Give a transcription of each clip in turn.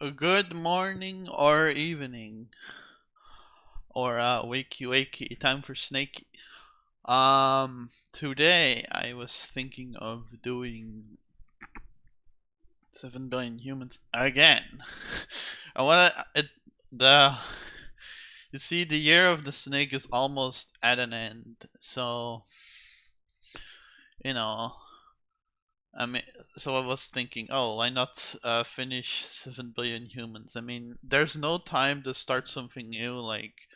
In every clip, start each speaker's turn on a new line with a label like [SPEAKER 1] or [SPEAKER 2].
[SPEAKER 1] A good morning or evening or wakey wakey time for snaky. Today I was thinking of doing 7 billion humans again. I want it. The You see, the year of the snake is almost at an end, so you know. I mean, so I was thinking, oh, why not finish 7 billion humans? I mean, there's no time to start something new. Like,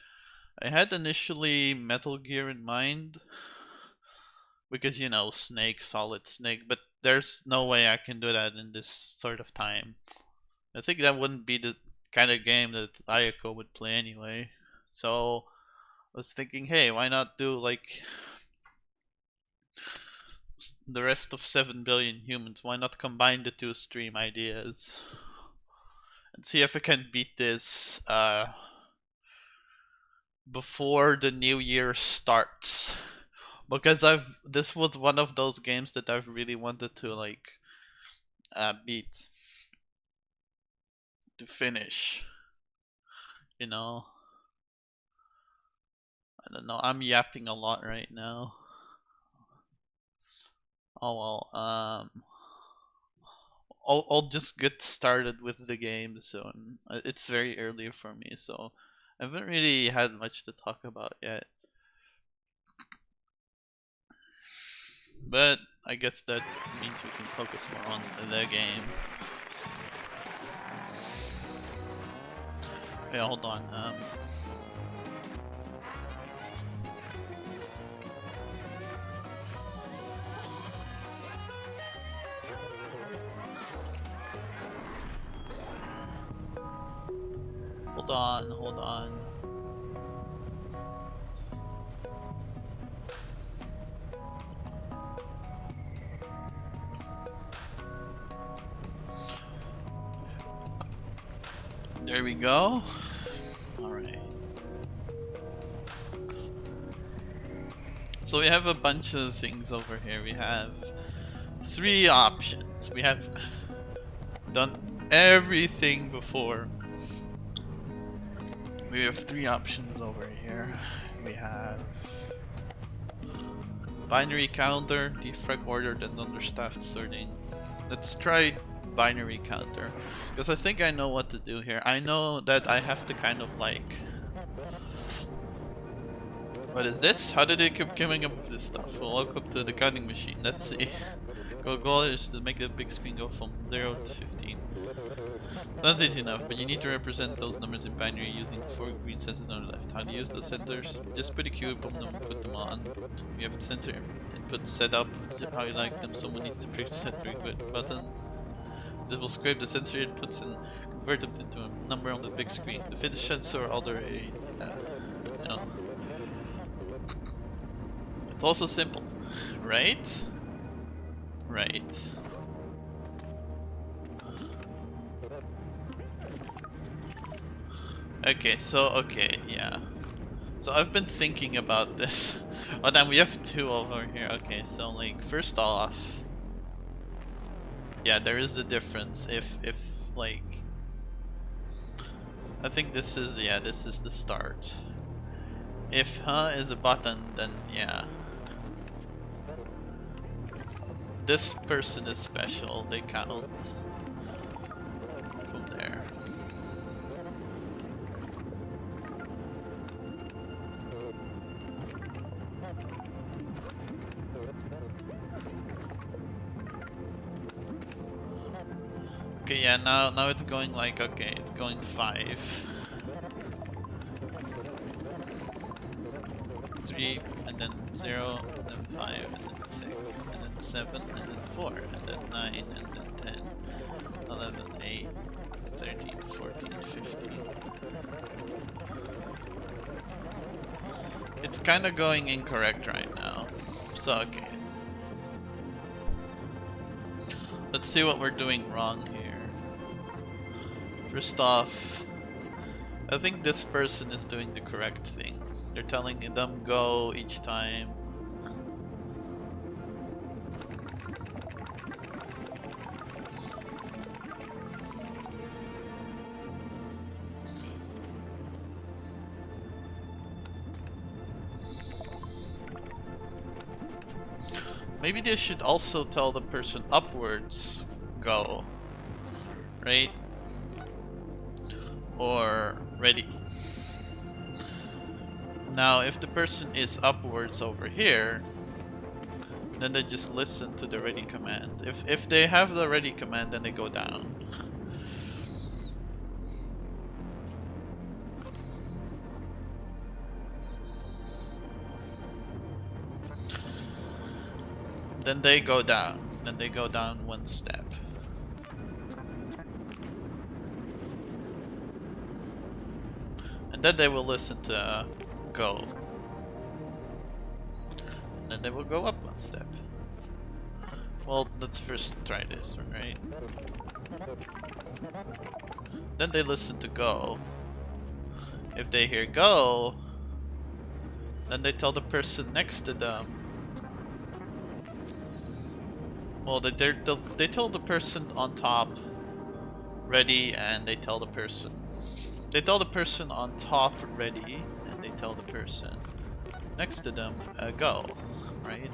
[SPEAKER 1] I had initially Metal Gear in mind because Snake, Solid Snake, but there's no way I can do that in this sort of time. I think that wouldn't be the kind of game that Ayako would play anyway. So I was thinking, hey, why not do like the rest of 7 billion humans? Why not combine the two stream ideas and see if I can beat this before the new year starts? Because this was one of those games that I've really wanted to like beat to finish. You know, I don't know. I'm yapping a lot right now. Oh well. I'll just get started with the game soon. It's very early for me, so I haven't really had much to talk about yet. But I guess that means we can focus more on the game. Hey, hold on. Hold on, hold on. There we go. Alright. So we have a bunch of things over here. We have 3 options. We have done everything before. We have 3 options over here. We have binary counter, defrag ordered, and understaffed sorting. Let's try binary counter, because I think I know what to do here. I know that I have to kind of like... What is this? How did it keep coming up with this stuff? Well, welcome to the counting machine. Let's see. Goal is to make the big screen go from 0 to 15. Sounds easy enough, but you need to represent those numbers in binary using 4 green sensors on the left. How to use those sensors? Just put a cube on them and put them on. You have the sensor input set up how you like them. Someone needs to press the request button. This will scrape the sensor inputs and convert them into a number on the big screen. The finish sensor order it's also simple, right? Right. Okay, yeah. So I've been thinking about this. Oh damn, we have 2 over here. Okay, so like first off, yeah, there is a difference if like, I think this is the start. If is a button, then yeah. This person is special, they count from there. Okay, yeah, now it's going like, okay, it's going 5. 3, and then 0, and then 5, and then 6, and then 7, and then 4, and then 9, and then 10, 11, 8, 13, 14, 15. It's kinda going incorrect right now. So, okay. Let's see what we're doing wrong here. First off, I think this person is doing the correct thing. They're telling them go each time. Maybe they should also tell the person upwards, go, right? Or ready. Now, if the person is upwards over here, then they just listen to the ready command. If they have the ready command, then they go down. Then they go down. Then they go down one step. And then they will listen to go. And then they will go up one step. Well, let's first try this one, right? Then they listen to go. If they hear go, then they tell the person next to them. Well, they tell the person on top ready, and they tell the person on top ready, and they tell the person next to them go, right?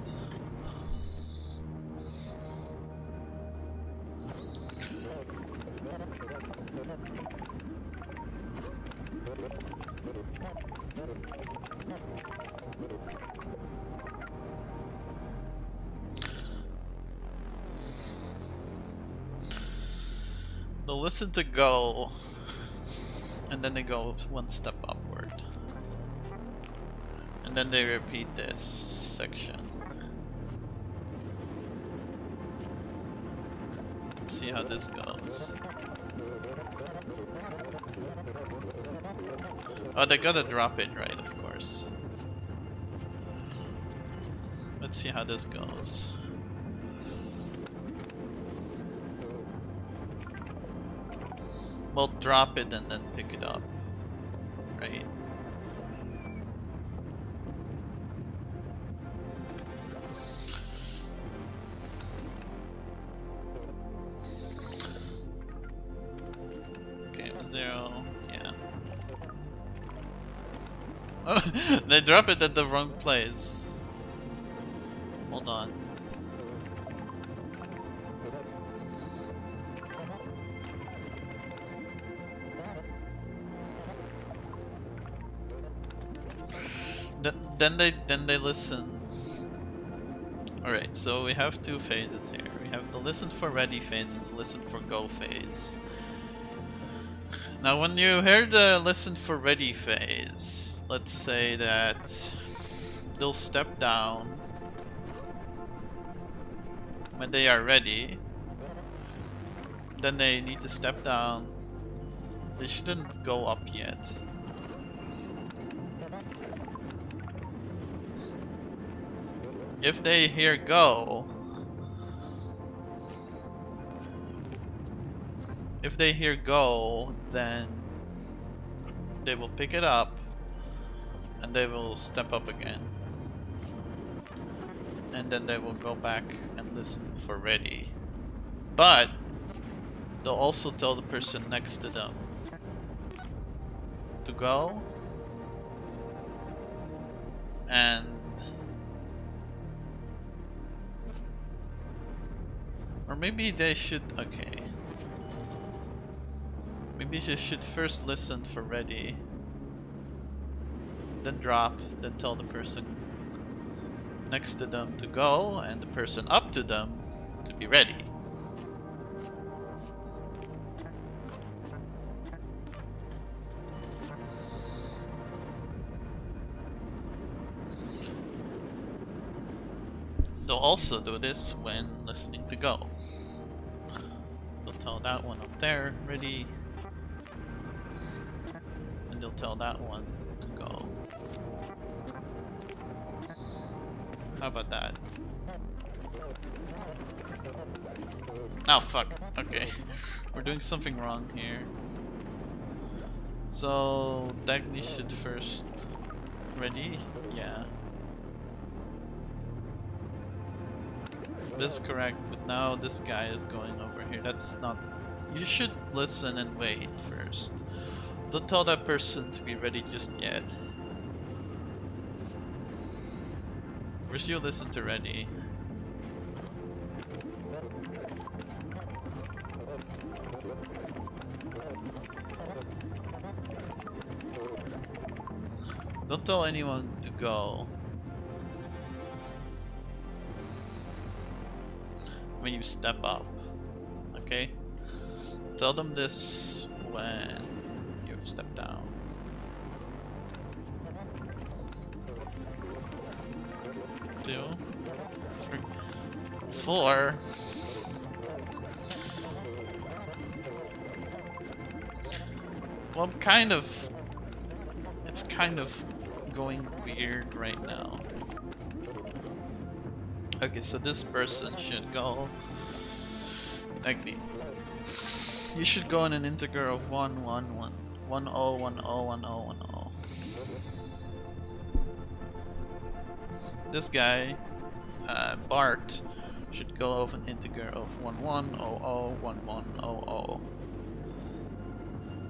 [SPEAKER 1] They'll listen to go, and then they go one step upward. And then they repeat this section. Let's see how this goes. Oh, they gotta drop it, right, of course. Let's see how this goes. Well, drop it and then pick it up, right? Okay, 0, yeah. Oh, they drop it at the wrong place. Hold on. Then they listen. Alright, so we have two phases here. We have the listen for ready phase and the listen for go phase. Now when you hear the listen for ready phase, let's say that they'll step down when they are ready. Then they need to step down. They shouldn't go up yet. If they hear go, then they will pick it up and they will step up again. And then they will go back and listen for ready. But they'll also tell the person next to them to go, and or maybe they should, okay. Maybe they should first listen for ready, then drop, then tell the person next to them to go, and the person up to them to be ready. They'll also do this when listening to go. They'll tell that one up there, ready, and they'll tell that one to go. How about that? Oh fuck, okay. We're doing something wrong here. So, Dagny should first... Ready? Yeah. This is correct, but now this guy is going over here. That's not... You should listen and wait first. Don't tell that person to be ready just yet. First you listen to ready. Don't tell anyone to go when you step up, okay? Tell them this when you've stepped down. 2, 3, 4. Well, it's kind of going weird right now. Okay, so this person should go like me. You should go in an integer of 1, 1, 1, 1, 0, 1, 0, 1, 0, 1, 0. This guy, Bart, should go of an integer of 1, 1, 0, 0, 1, 1, 0, 0,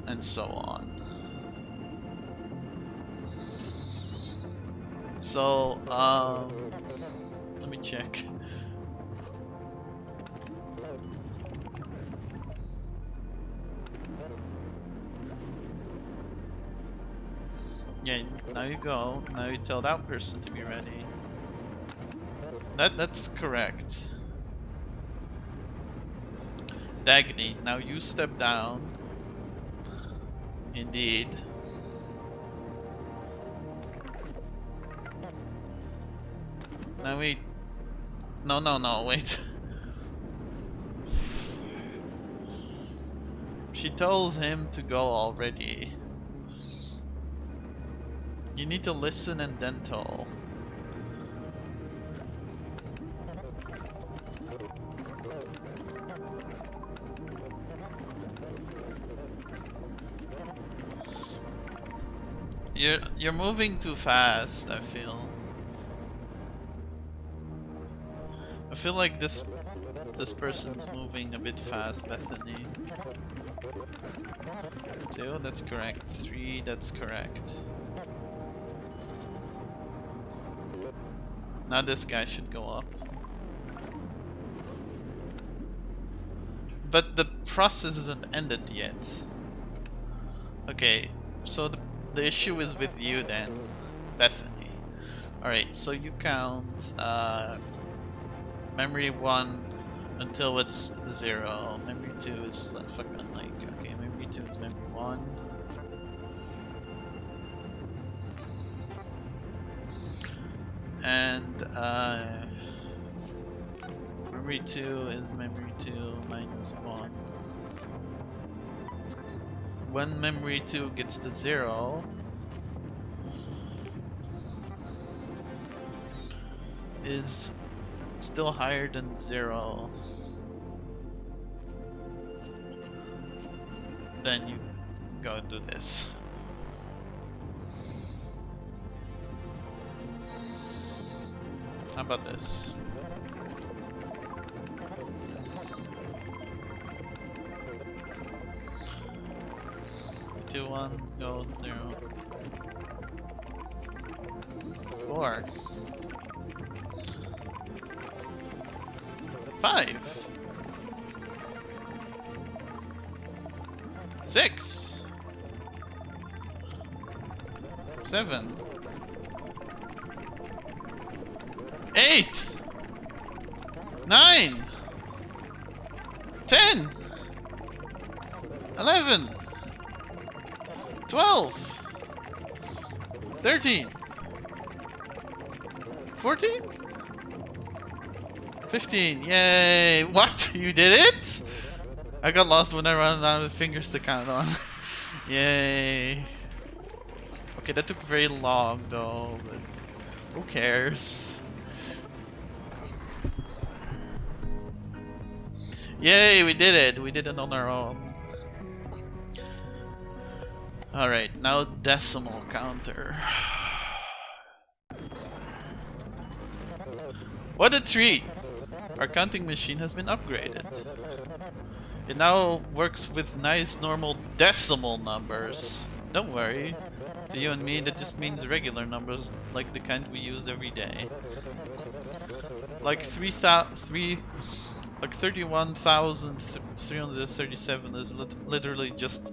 [SPEAKER 1] and so on. So, let me check. Yeah, now you go. Now you tell that person to be ready. That's correct. Dagny, now you step down. Indeed. Now wait. No, wait. She tells him to go already. You need to listen and then tell. You're moving too fast, I feel. I feel like this person's moving a bit fast, Bethany. 2, that's correct. 3, that's correct. Now this guy should go up. But the process isn't ended yet. Okay, so the issue is with you then, Bethany. Alright, so you count memory 1 until it's 0. Memory 2 is fucking like, okay, memory 2 is memory 1. And memory 2 is memory 2 minus 1. When memory 2 gets to 0, is still higher than 0, then you go do this. How about this? Two, 1, go 0. 4. 5. 6. 7. 8. 9. 10. 11. 12. 13. 14. 15. Yay! What? You did it? I got lost when I ran out of fingers to count on. Yay. Okay, that took very long though, but who cares? Yay, we did it! We did it on our own. Alright, now decimal counter. What a treat! Our counting machine has been upgraded. It now works with nice normal decimal numbers. Don't worry. To you and me, that just means regular numbers, like the kind we use every day. Like 31,337 is literally just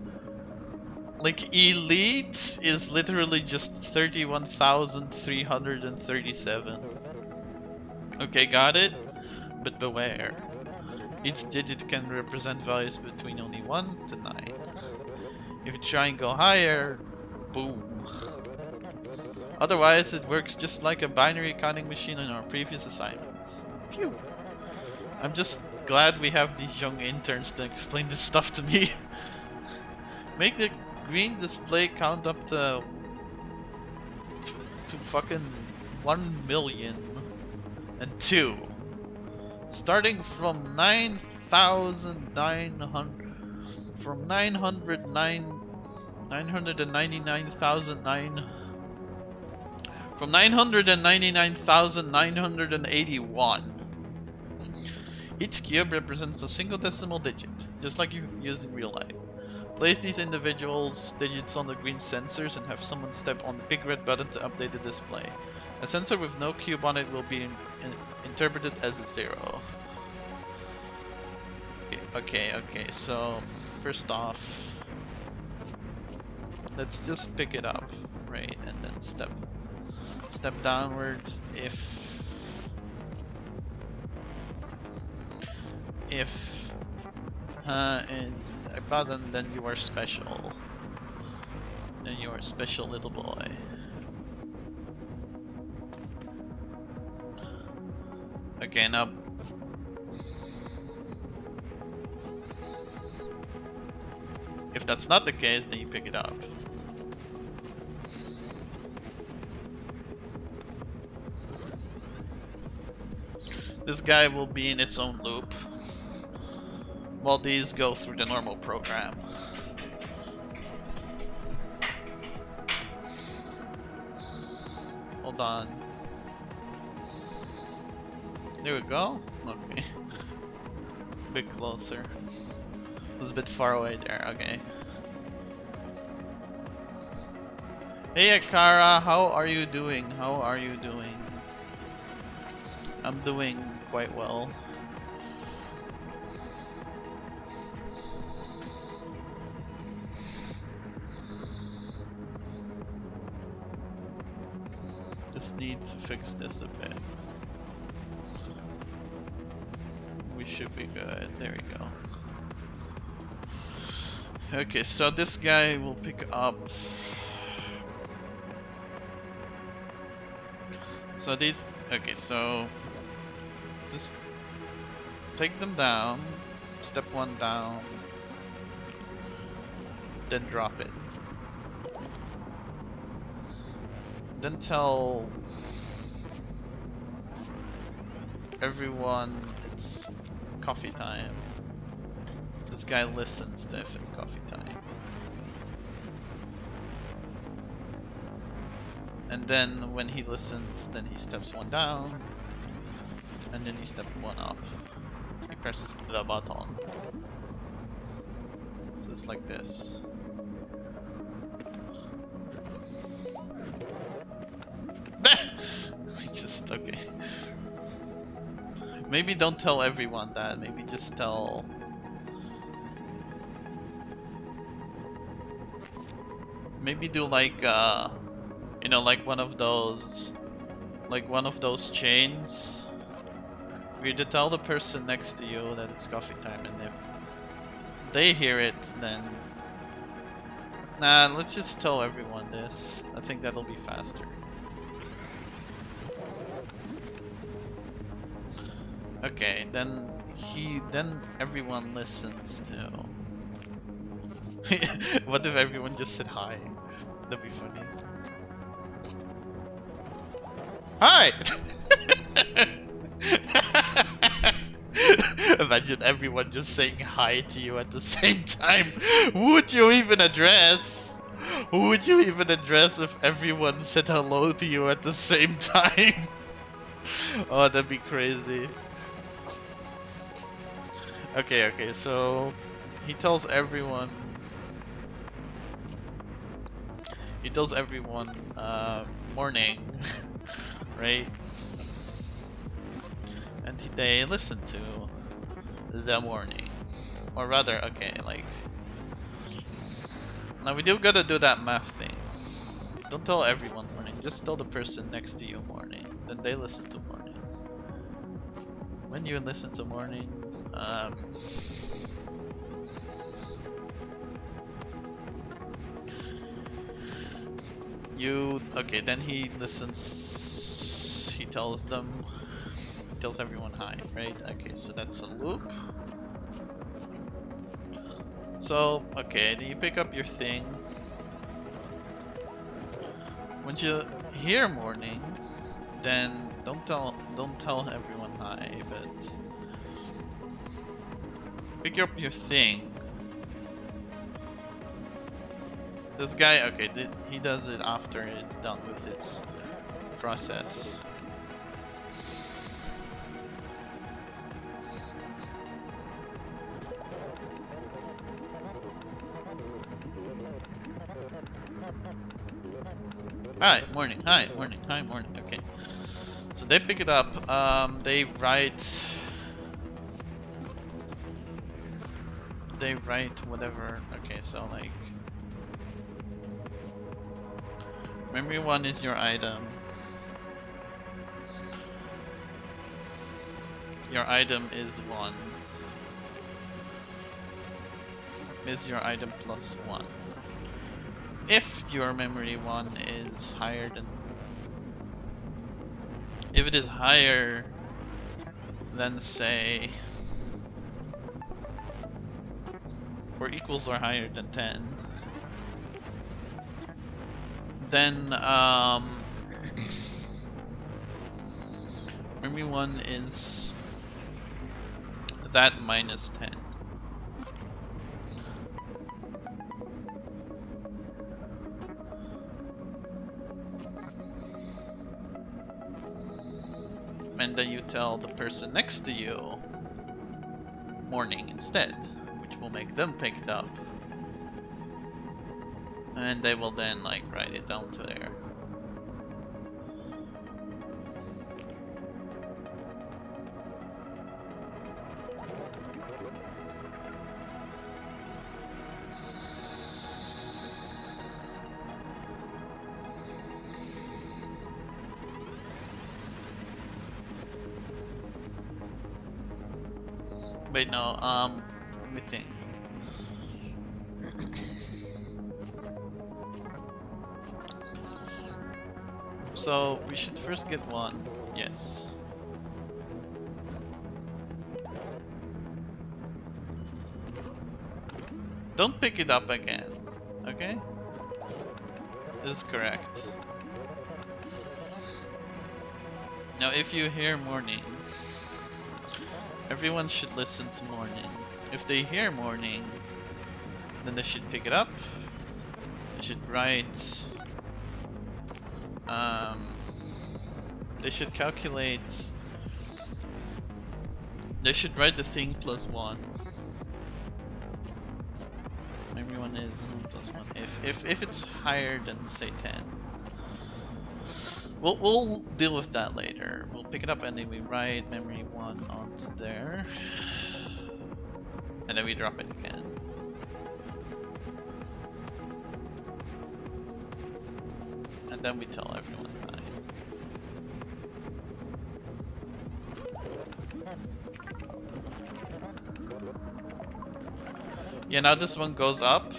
[SPEAKER 1] Like, elite is literally just 31,337. Okay, got it? But beware. Each digit can represent values between only 1 to 9. If you try and go higher, boom. Otherwise, it works just like a binary counting machine in our previous assignments. Phew. I'm just glad we have these young interns to explain this stuff to me. Make the green display count up to fucking 1,000,002. Starting from 9,900, from 999,009, from 999,981. Each cube represents a single decimal digit, just like you use in real life. Place these individuals' digits on the green sensors and have someone step on the big red button to update the display. A sensor with no cube on it will be interpreted as a 0. Okay, so first off, let's just pick it up, right, and then step downwards if is a button, then you are special. Then you are a special little boy. Okay, now if that's not the case, then you pick it up. This guy will be in its own loop while these go through the normal program. Hold on. There we go. Okay. A bit closer. It was a bit far away there. Okay. Hey Akara, how are you doing? How are you doing? I'm doing quite well. Just need to fix this a bit. We should be good. There we go. Okay, so this guy will pick up. So these. Okay, so just take them down. Step 1 down. Then drop it. Then tell everyone it's coffee time. This guy listens to if it's coffee time. And then when he listens, then he steps 1 down. And then he steps 1 up. He presses the button. So it's like this. Just okay. Maybe don't tell everyone that. Maybe just tell. Maybe do like you know, like one of those chains. Where you tell the person next to you that it's coffee time, and if they hear it, then nah. Let's just tell everyone this. I think that'll be faster. Okay, then everyone listens to. What if everyone just said hi? That'd be funny. Hi! Imagine everyone just saying hi to you at the same time. Who would you even address? Who would you even address if everyone said hello to you at the same time? Oh, that'd be crazy. Okay, so he tells everyone. He tells everyone, morning, right? And they listen to the morning, or rather, okay, like Now we do gotta do that math thing. Don't tell everyone morning, just tell the person next to you morning. Then they listen to morning. When you listen to morning, okay, then he listens, he tells everyone hi, right? Okay, so that's a loop. So, okay, then you pick up your thing. When you hear morning, then don't tell everyone hi, but pick up your thing. This guy, okay, he does it after it's done with its process. Hi, morning, okay. So they pick it up, they write whatever, okay, so like, memory 1 is your item. Your item is 1. Is your item plus 1. If your memory 1 is higher than... If it is higher than, say... or equals or higher than 10, then memory 1 is that minus 10. And then you tell the person next to you morning instead, which will make them pick it up. And they will then like write it down to there. Wait, no, let me think. So, we should first get 1, yes. Don't pick it up again, okay? This is correct. Now, if you hear morning, everyone should listen to morning. If they hear morning, then they should pick it up. They should write... they should calculate... They should write the thing plus 1. Everyone is plus 1. If it's higher than, say, 10. We'll deal with that later. We'll pick it up and then we write memory 1 onto there. And then we drop it again. And then we tell everyone hi. Yeah, now this one goes up.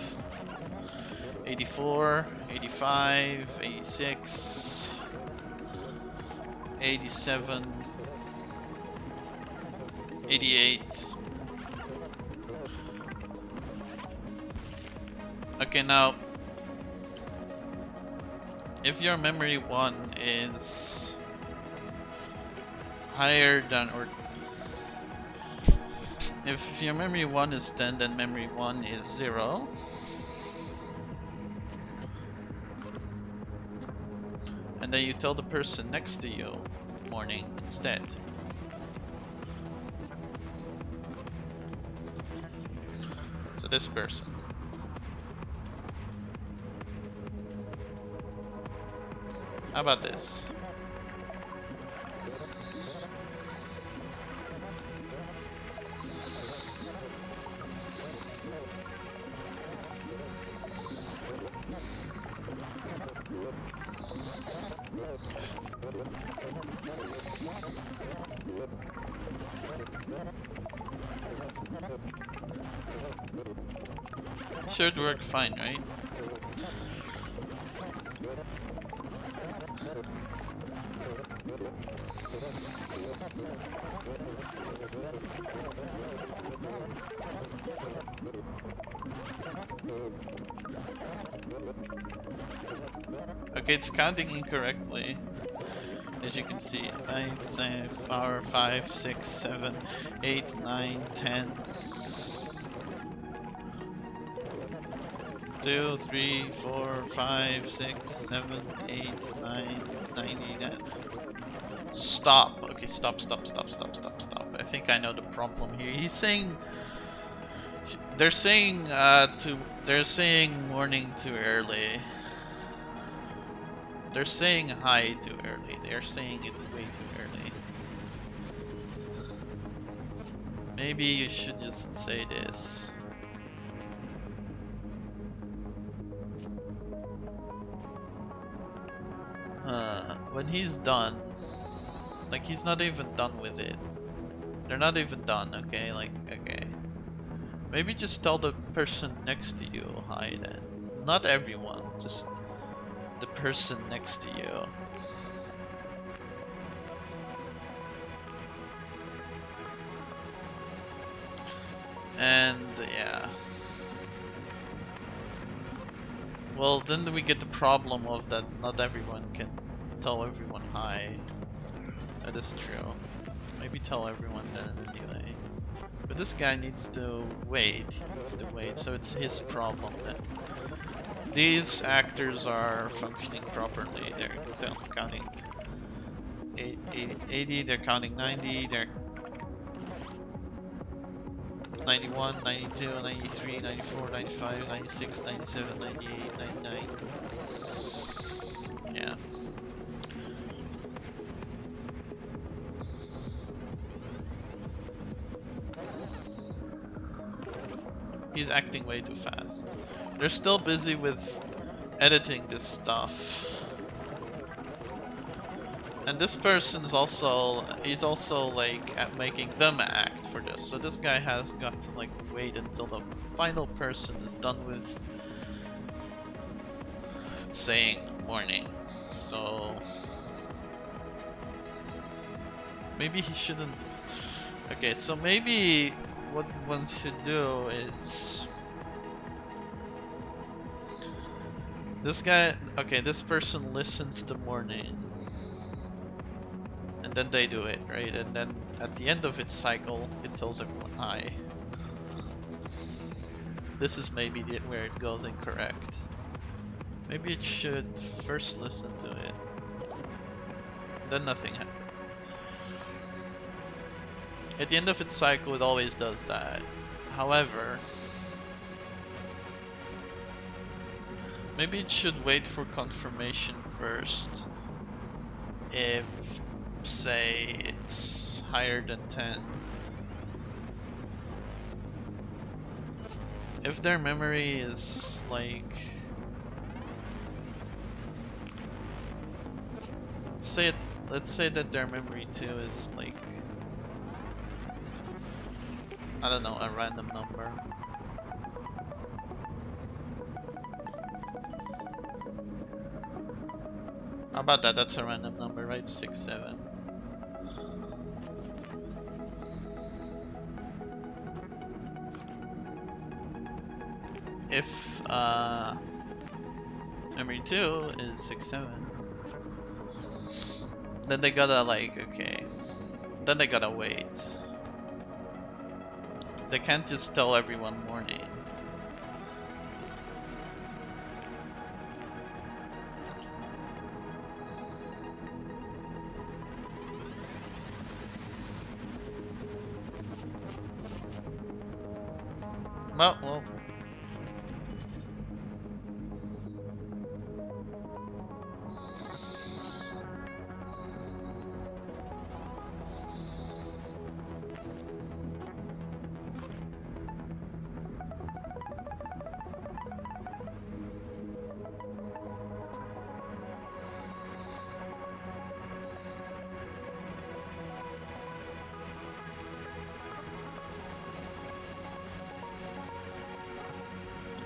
[SPEAKER 1] 84, 85, 86, 87, 88. Okay, now if your memory 1 is higher than, or if your memory 1 is 10, then memory 1 is 0. And then you tell the person next to you morning instead. So this person. How about this? Should work fine, right? Okay, it's counting incorrectly. As you can see, 5, 6, 7, 8, 9, 10. 2, 3, 4, 5, 6, 7, 8, 9, 99. Stop. Okay, stop. I think I know the problem here. He's saying they're saying morning too early. They're saying hi too early. They're saying it way too early. Maybe you should just say this. When he's done, like he's not even done with it. They're not even done, okay? Like, okay. Maybe just tell the person next to you hi then. Not everyone, just the person next to you. And yeah. Well, then we get the problem of that not everyone can tell everyone hi. That is true. Maybe tell everyone then anyway. But this guy needs to wait. He needs to wait, so it's his problem then. These actors are functioning properly. They're counting 80, they're counting 90, they're 91, 92, 93, 94, 95, 96, 97, 98, 99. Yeah. He's acting way too fast. They're still busy with editing this stuff. And this person's also, he's also like making them act for this. So this guy has got to like wait until the final person is done with saying morning. So maybe he shouldn't. Okay, so maybe what one should do is this guy, okay, this person listens to morning and then they do it, right? And then at the end of its cycle it tells everyone hi. This is maybe where it goes incorrect. Maybe it should first listen to it, then nothing happens. At the end of its cycle it always does that. However, maybe it should wait for confirmation first. If, say, it's higher than 10. If their memory is like, let's say that their memory too is like, I don't know, a random number. How about that? That's a random number, right? 6, 7. If memory 2 is 6, 7, then they gotta like, okay, then they gotta wait. They can't just tell everyone morning. Well.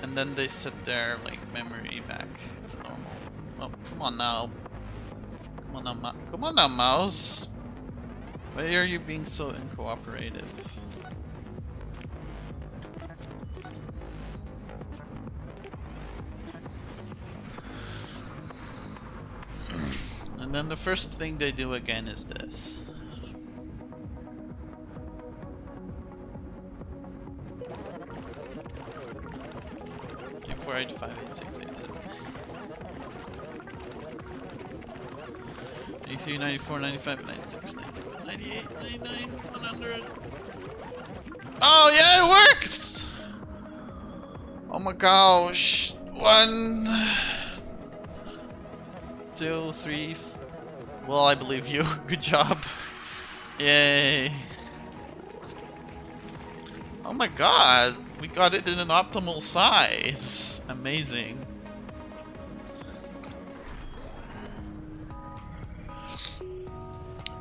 [SPEAKER 1] And then they set their like memory back to normal. Oh, come on now. Come on now, mouse. Why are you being so uncooperative? And then the first thing they do again is this. Eight, 5, 8, 6, 8, 7. 83, 94, 95, 96, 97, 98, 99, 100. Oh yeah, it works! Oh my gosh. 1, 2, 3. Well, I believe you. Good job. Yay. Oh my god. We got it in an optimal size. Amazing.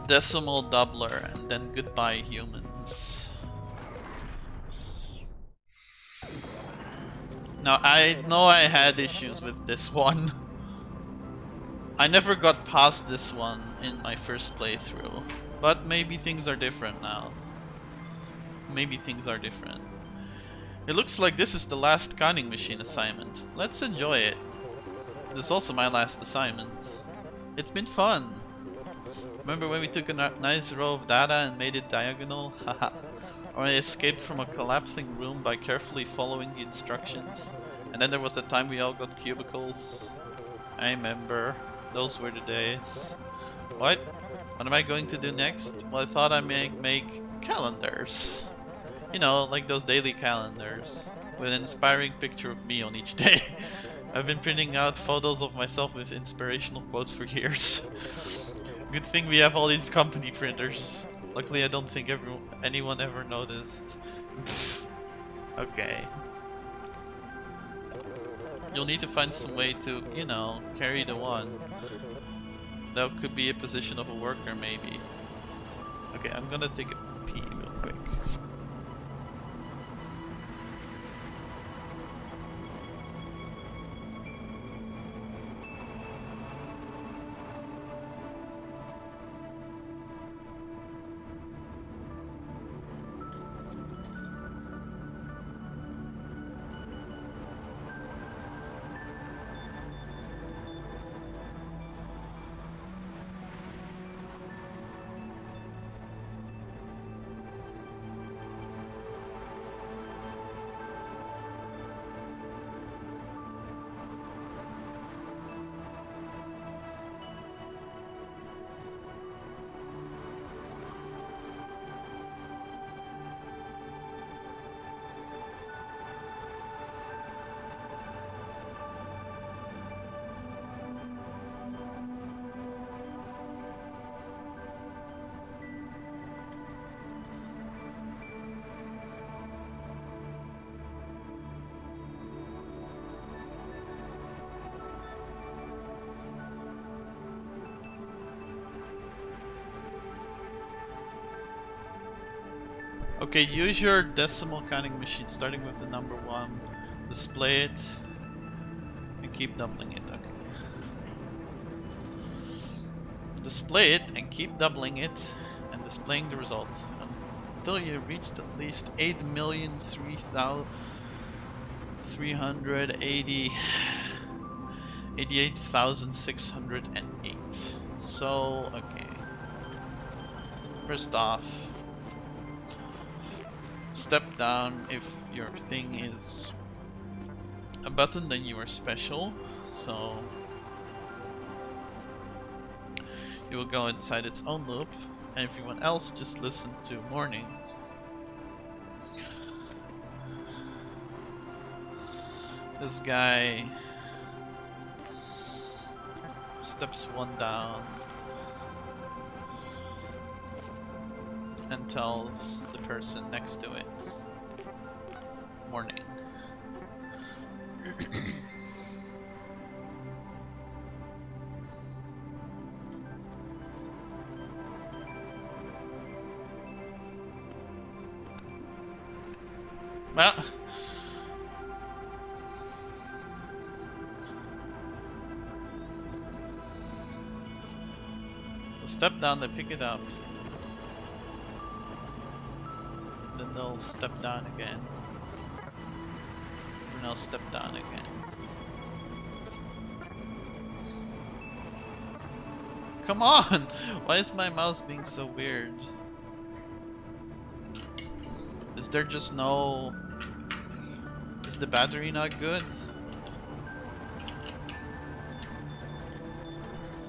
[SPEAKER 1] Decimal doubler and then goodbye humans. Now I know I had issues with this one. I never got past this one in my first playthrough, but maybe things are different now. Maybe things are different. It looks like this is the last counting machine assignment. Let's enjoy it. This is also my last assignment. It's been fun. Remember when we took a nice row of data and made it diagonal? Haha. Or I escaped from a collapsing room by carefully following the instructions. And then there was the time we all got cubicles. I remember. Those were the days. What? What am I going to do next? Well, I thought I might make calendars. You know, like those daily calendars. With an inspiring picture of me on each day. I've been printing out photos of myself with inspirational quotes for years. Good thing we have all these company printers. Luckily I don't think anyone ever noticed. Okay. You'll need to find some way to, you know, carry the one. That could be a position of a worker maybe. Okay, I'm gonna take a pee real quick. Okay, use your decimal counting machine starting with the number 1, display it, and keep doubling it. Okay. Display it and keep doubling it and displaying the result until you reached at least 8,388,608. So, okay. First off, step down. If your thing is a button, then you are special. So you will go inside its own loop, and everyone else just listen to morning. This guy steps 1 down and tells the person next to it, morning. Well, step down, they pick it up. Then they'll step down again. And they'll step down again. Come on! Why is my mouse being so weird? Is there just no... Is the battery not good?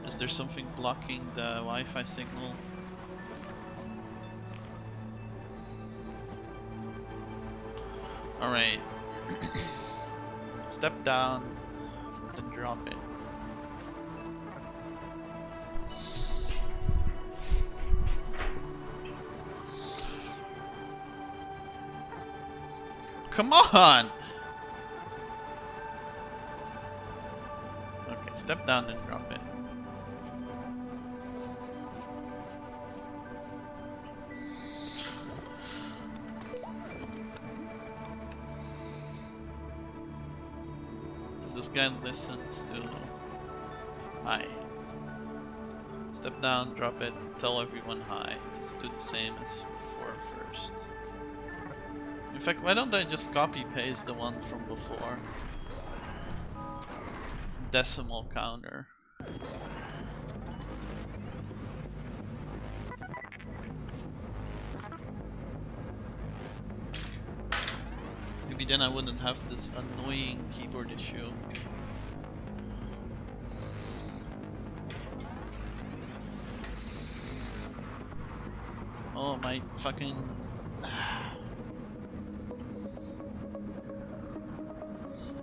[SPEAKER 1] Is there something blocking the Wi-Fi signal? Alright. Step down, then drop it. Come on! Okay, step down and drop it. This guy listens to hi. Step down, drop it, tell everyone hi. Just do the same as before first. In fact, why don't I just copy paste the one from before? Decimal counter. Maybe then I wouldn't have this annoying keyboard issue. Oh my fucking...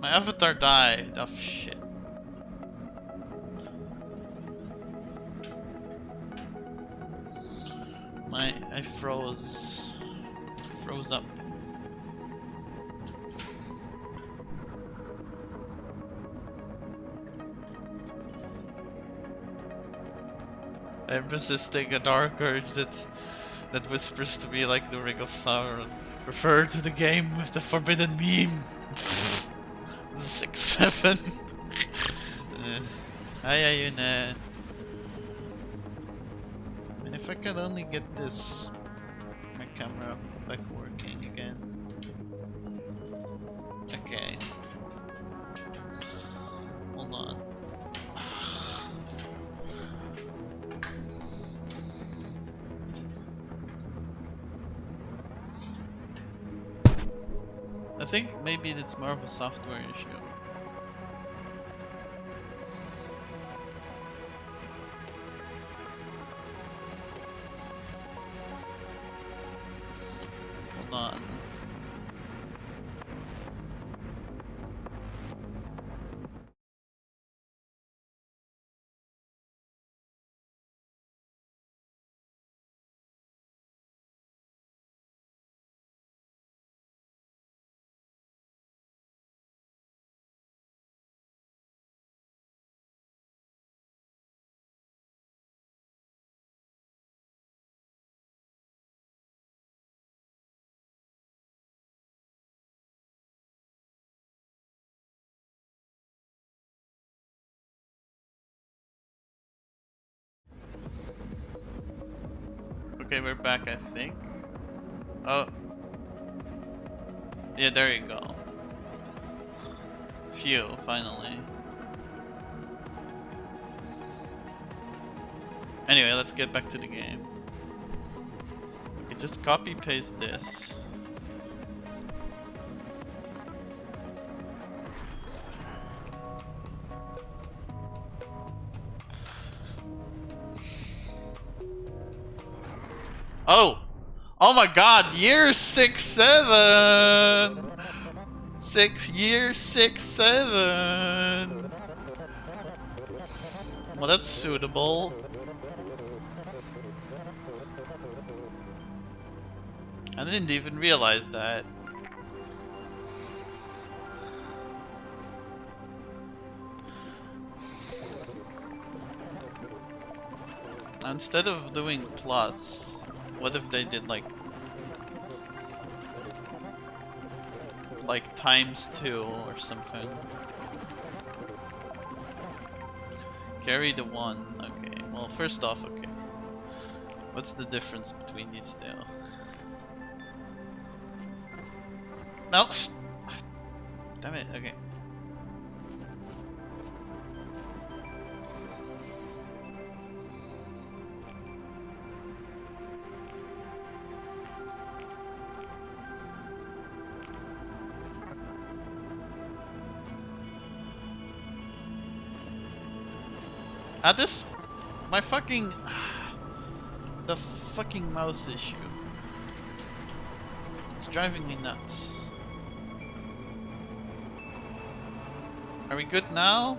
[SPEAKER 1] My avatar died. Oh shit. I froze up. I'm resisting a dark urge that whispers to me like the Ring of Sauron. Refer to the game with the forbidden meme. 6-7. Hi Ayuna. And if I could only get this my camera back working again. Okay. Hold on. I think maybe it's more of a software issue. Hold on. Okay, we're back, I think. Oh. Yeah, there you go. Phew, finally. Anyway, let's get back to the game. Okay, just copy paste this. Oh! Oh my god, year 6-7! 6-7! Well, that's suitable. I didn't even realize that. Instead of doing plus, what if they did like ×2 or something? Carry the 1. Okay, well first off, okay. What's the difference between these two? No! Damn it, okay. This... My fucking... The fucking mouse issue. It's driving me nuts. Are we good now?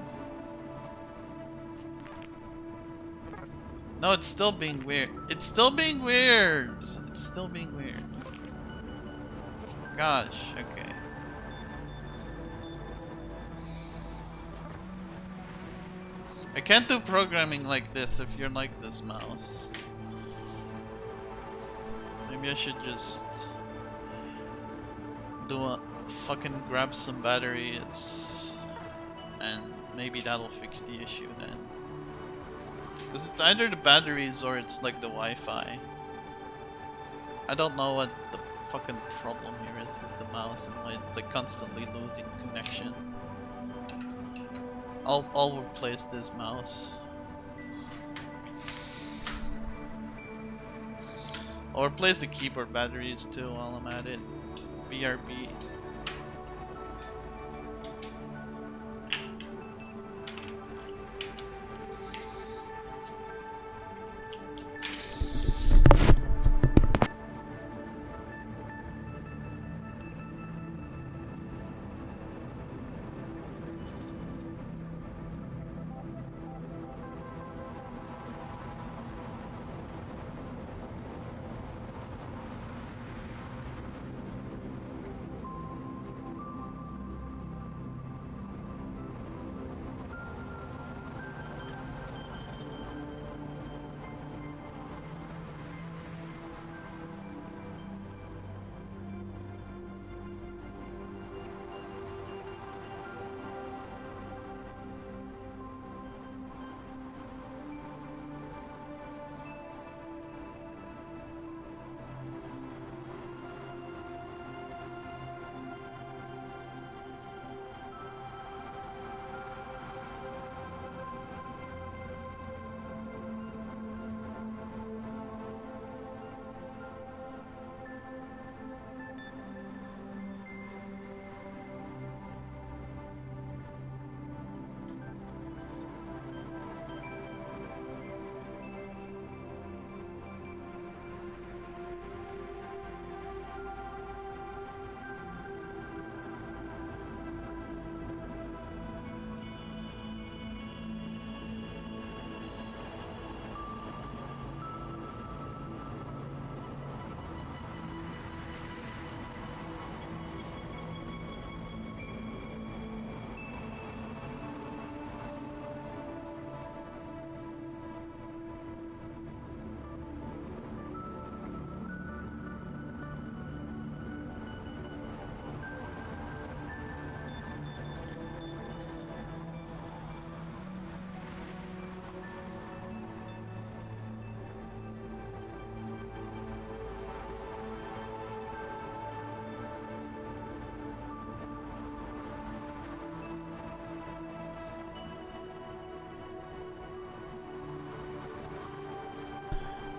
[SPEAKER 1] No, it's still being weird. It's still being weird! It's still being weird. Gosh, okay. I can't do programming like this if you're like this mouse. Maybe I should just do a fucking grab some batteries and maybe that'll fix the issue then. Because it's either the batteries or it's like the Wi-Fi. I don't know what the fucking problem here is with the mouse and why it's like constantly losing connection. I'll replace this mouse. I'll replace the keyboard batteries too while I'm at it. BRB.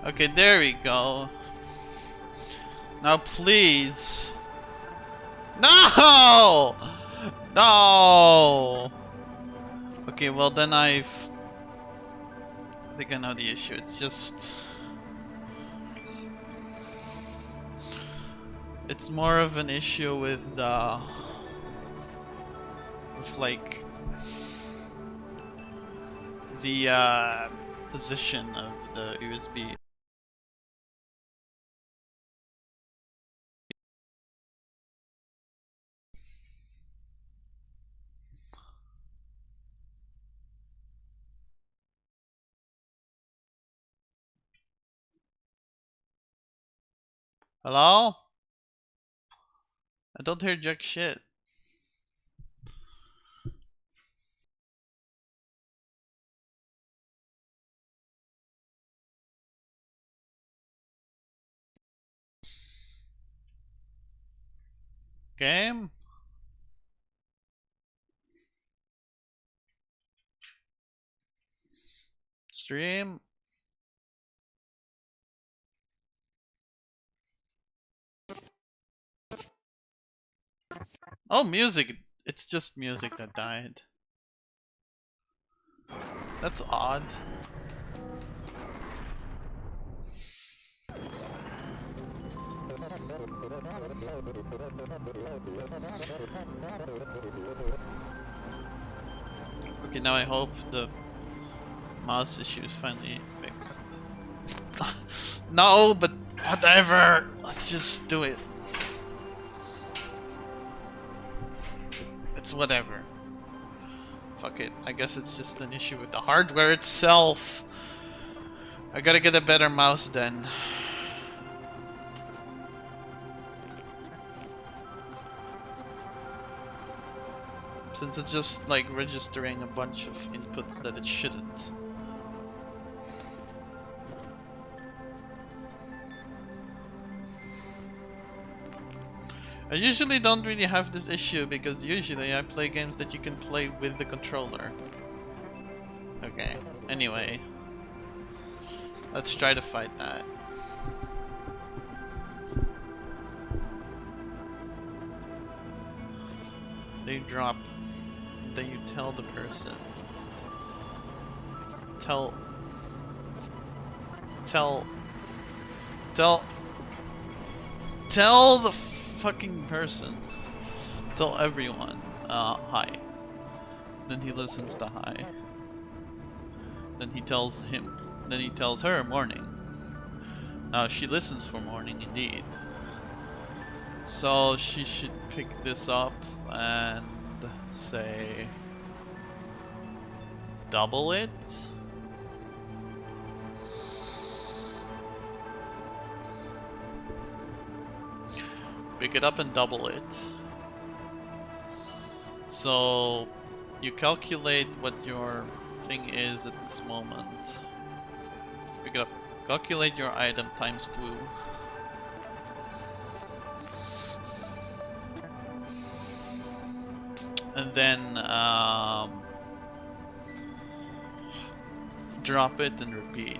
[SPEAKER 1] Okay, there we go. Now please. No! No! Okay, well then I think I know the issue. It's just... It's more of an issue with like the position of the USB. Hello? I don't hear jack shit. Game. Stream. Oh, music. It's just music that died. That's odd. Okay, now I hope the mouse issue is finally fixed. No, but whatever. Let's just do it. It's whatever. Fuck it. I guess it's just an issue with the hardware itself. I gotta get a better mouse then. Since it's just like registering a bunch of inputs that it shouldn't. I usually don't really have this issue because usually I play games that you can play with the controller. Okay, anyway. Let's try to fight that. They drop. Then you tell the person. Tell the fucking person. Tell everyone. Hi. Then he listens to hi. Then he tells him. Then he tells her morning. Now she listens for morning indeed. So she should pick this up and say double it. Pick it up and double it. So you calculate what your thing is at this moment. Pick it up. Calculate your item times 2. And then drop it and repeat.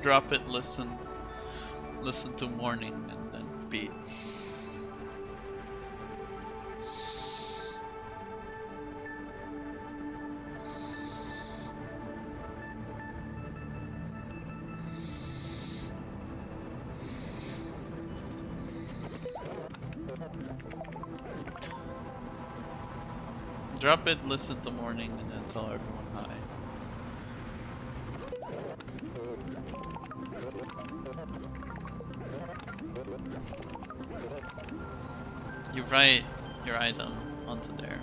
[SPEAKER 1] Drop it, listen to morning, and then repeat. Drop it, listen to morning, and then tell everyone hi. You write your item onto there.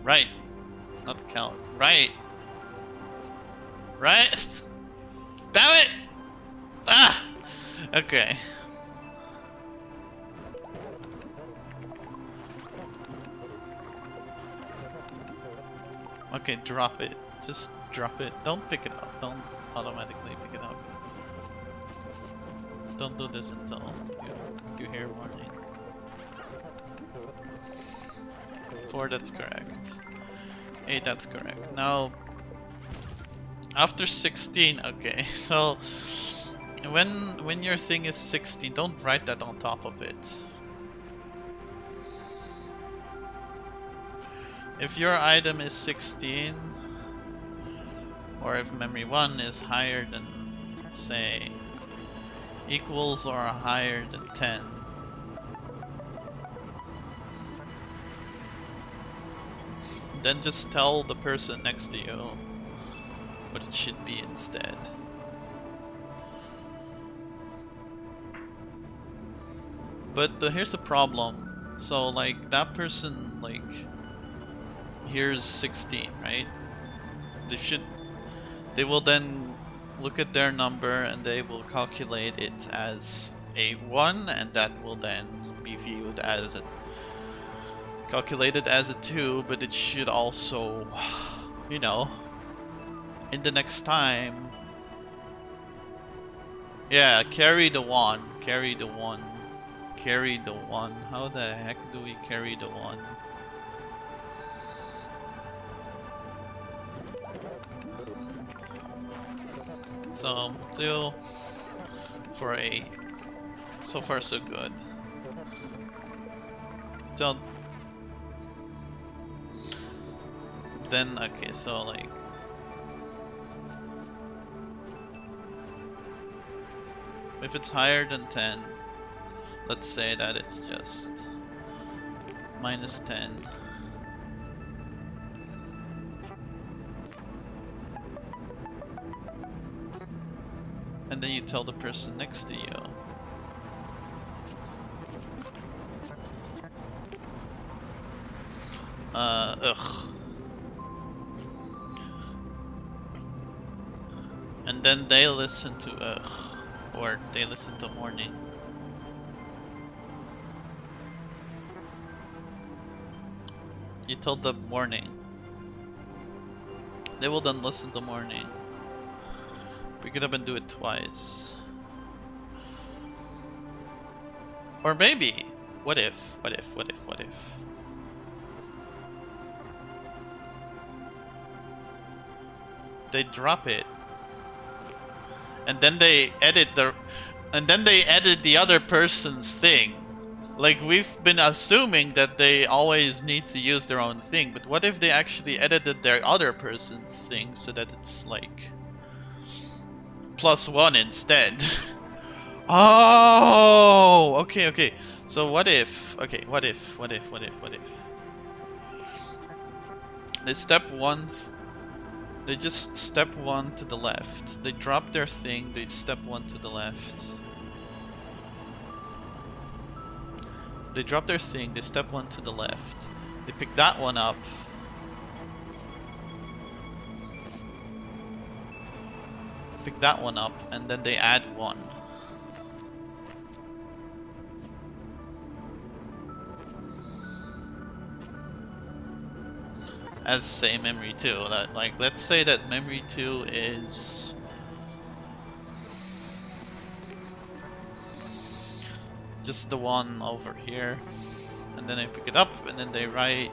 [SPEAKER 1] Right. Not the count. Right. Right? Damn it! Ah! Okay. Okay, drop it. Just drop it. Don't pick it up. Don't automatically pick it up. Don't do this until you hear warning. 4, that's correct. 8, that's correct. Now, after 16, okay, so when your thing is 16, don't write that on top of it. If your item is 16, or if memory 1 is higher than, say, equals or higher than 10, then just tell the person next to you what it should be instead. But here's the problem. So like that person like here's 16, right? They will then look at their number and they will calculate it as a 1, and that will then be viewed as calculated as a 2, but it should also you know, in the next time. Yeah, carry the one. Carry the one. Carry the one. How the heck do we carry the one? So, 2 for 8. So far so good. So, then, okay, so like... if it's higher than 10, let's say that it's just minus 10. And then you tell the person next to you. Ugh. And then they listen to ugh. Or they listen to morning. You told them morning. They will then listen to morning. We could even do it twice. Or maybe. What if? What if? What if? What if? They drop it. And then they edit the other person's thing. Like, we've been assuming that they always need to use their own thing, but what if they actually edited their other person's thing so that it's like +1 instead? Oh, okay, okay. So what if? Okay, what if? What if? What if? What if? They step 1. They just step 1 to the left. They drop their thing, they step 1 to the left. They drop their thing, they step 1 to the left. They pick that one up. Pick that one up, and then they add 1. As say memory 2. That, like, let's say that memory 2 is just the one over here, and then they pick it up and then they write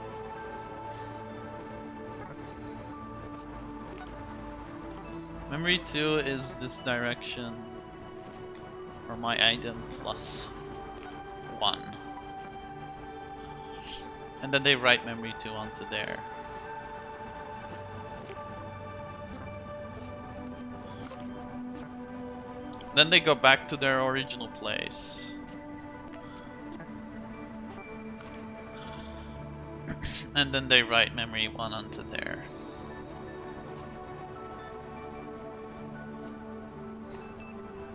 [SPEAKER 1] memory 2 is this direction, or my item +1, and then they write memory 2 onto there. Then they go back to their original place. And then they write memory 1 onto there.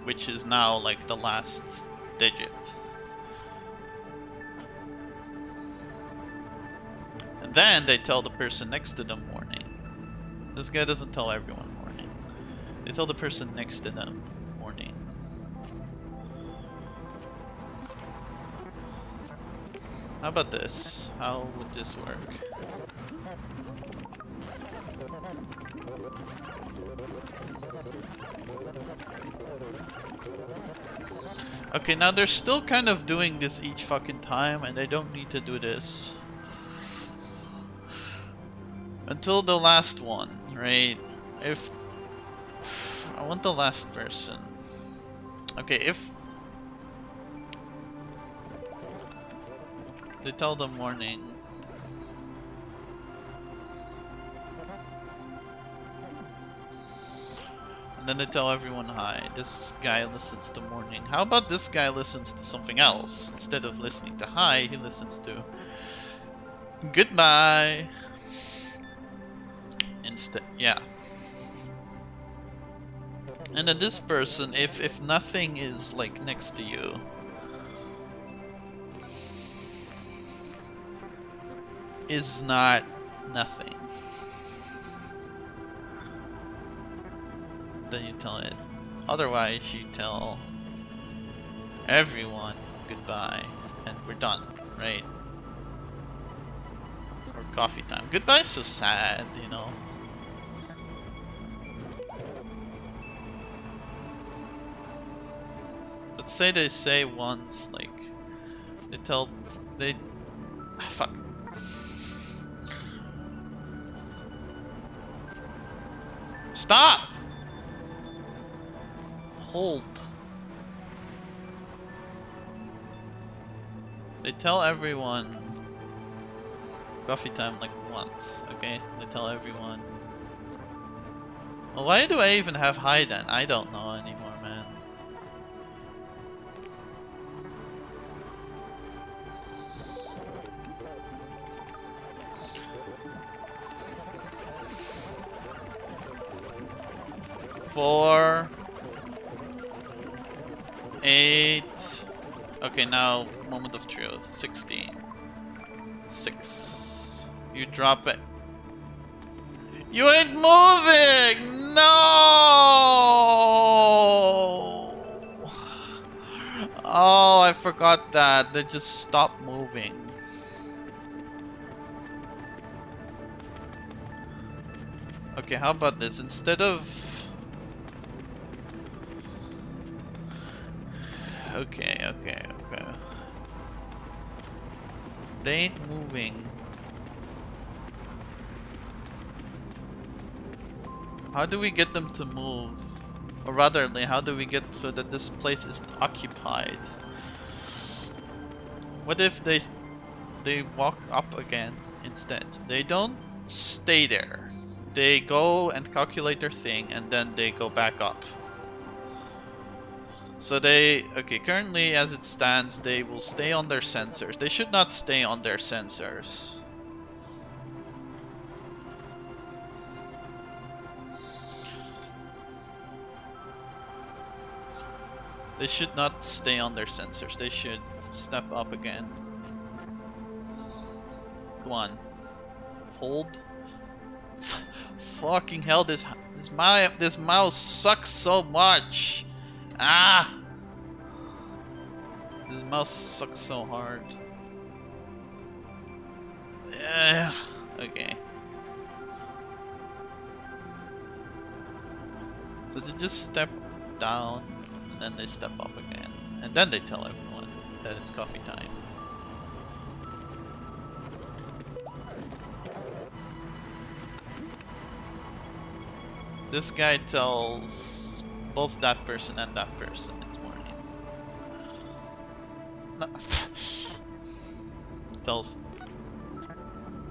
[SPEAKER 1] Which is now like the last digit. And then they tell the person next to them morning. This guy doesn't tell everyone morning. They tell the person next to them morning. How about this? How would this work? Okay, now they're still kind of doing this each fucking time, and they don't need to do this. Until the last one, right? If... I want the last person. Okay, if... they tell them morning. And then they tell everyone hi. This guy listens to morning. How about this guy listens to something else? Instead of listening to hi, he listens to goodbye. Instead, yeah. And then this person, if nothing is like next to you, is not nothing, then you tell it. Otherwise, you tell everyone goodbye, and we're done, right? Or coffee time. Goodbye is so sad, you know. Let's say they say once, like, they tell, they, fuck. Stop! Hold. They tell everyone coffee time like once, okay? They tell everyone. Well, why do I even have high then? I don't know anymore, man. Four, 8. Okay, now moment of truth. 16. 6. You drop it. You ain't moving! No! Oh, I forgot that. They just stopped moving. Okay, how about this? Instead of... Okay. They ain't moving. How do we get them to move? Or rather, how do we get so that this place is occupied? What if they walk up again instead? They don't stay there. They go and calculate their thing and then they go back up. So they, okay, currently as it stands, they will stay on their sensors. They should not stay on their sensors. They should not stay on their sensors. They should step up again. Come on. Hold. Fucking hell, this mouse sucks so much. Ah! This mouse sucks so hard. Yeah. Okay. So they just step down, and then they step up again. And then they tell everyone that it's coffee time. This guy tells both that person and that person it's morning. No. Tells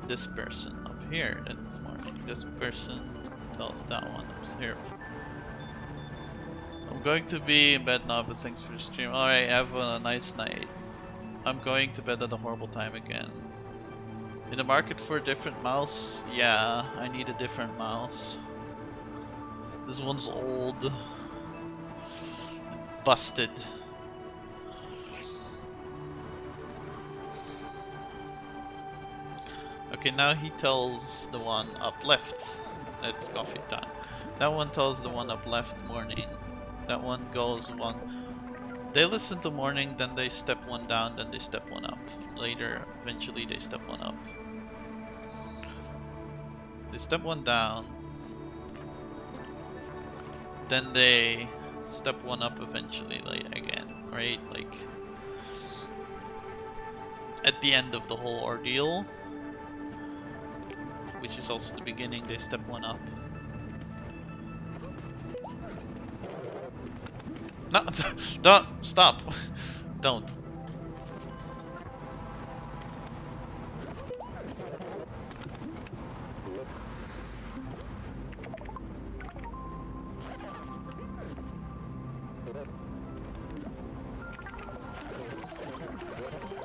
[SPEAKER 1] this person up here that it's morning. This person tells that one up here. I'm going to be in bed now, but thanks for the stream. Alright, have a nice night. I'm going to bed at a horrible time again. In the market for a different mouse? Yeah, I need a different mouse. This one's old. Busted. Okay, now he tells the one up left. It's coffee time. That one tells the one up left morning. That one goes one. They listen to morning, then they step one down, then they step one up. Later, eventually they step one up. They step one down. Then they step one up eventually, like again, right? Like at the end of the whole ordeal, which is also the beginning, they step one up. No, don't stop. Don't.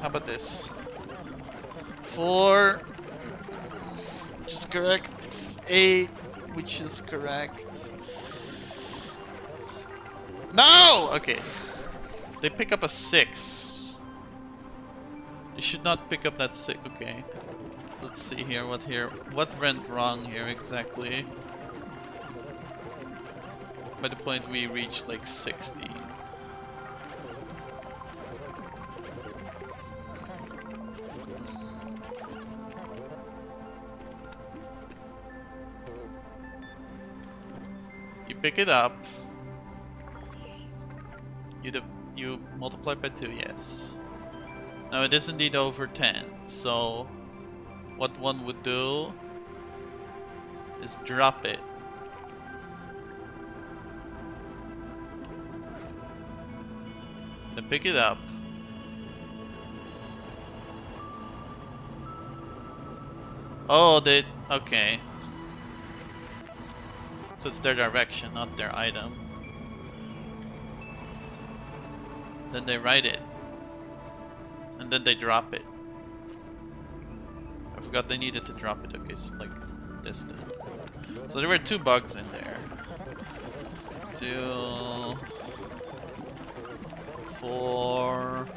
[SPEAKER 1] How about this? 4, which is correct. 8, which is correct. No! Okay. They pick up a 6. They should not pick up that 6. Okay. Let's see here. What went wrong here exactly? By the point we reached like 60. You pick it up. You multiply by 2, yes. Now it is indeed over 10, so what one would do is drop it. Then pick it up. Oh, they... okay. So it's their direction, not their item. Then they write it. And then they drop it. I forgot they needed to drop it. Okay, so like this then. So there were 2 bugs in there. 2... 4...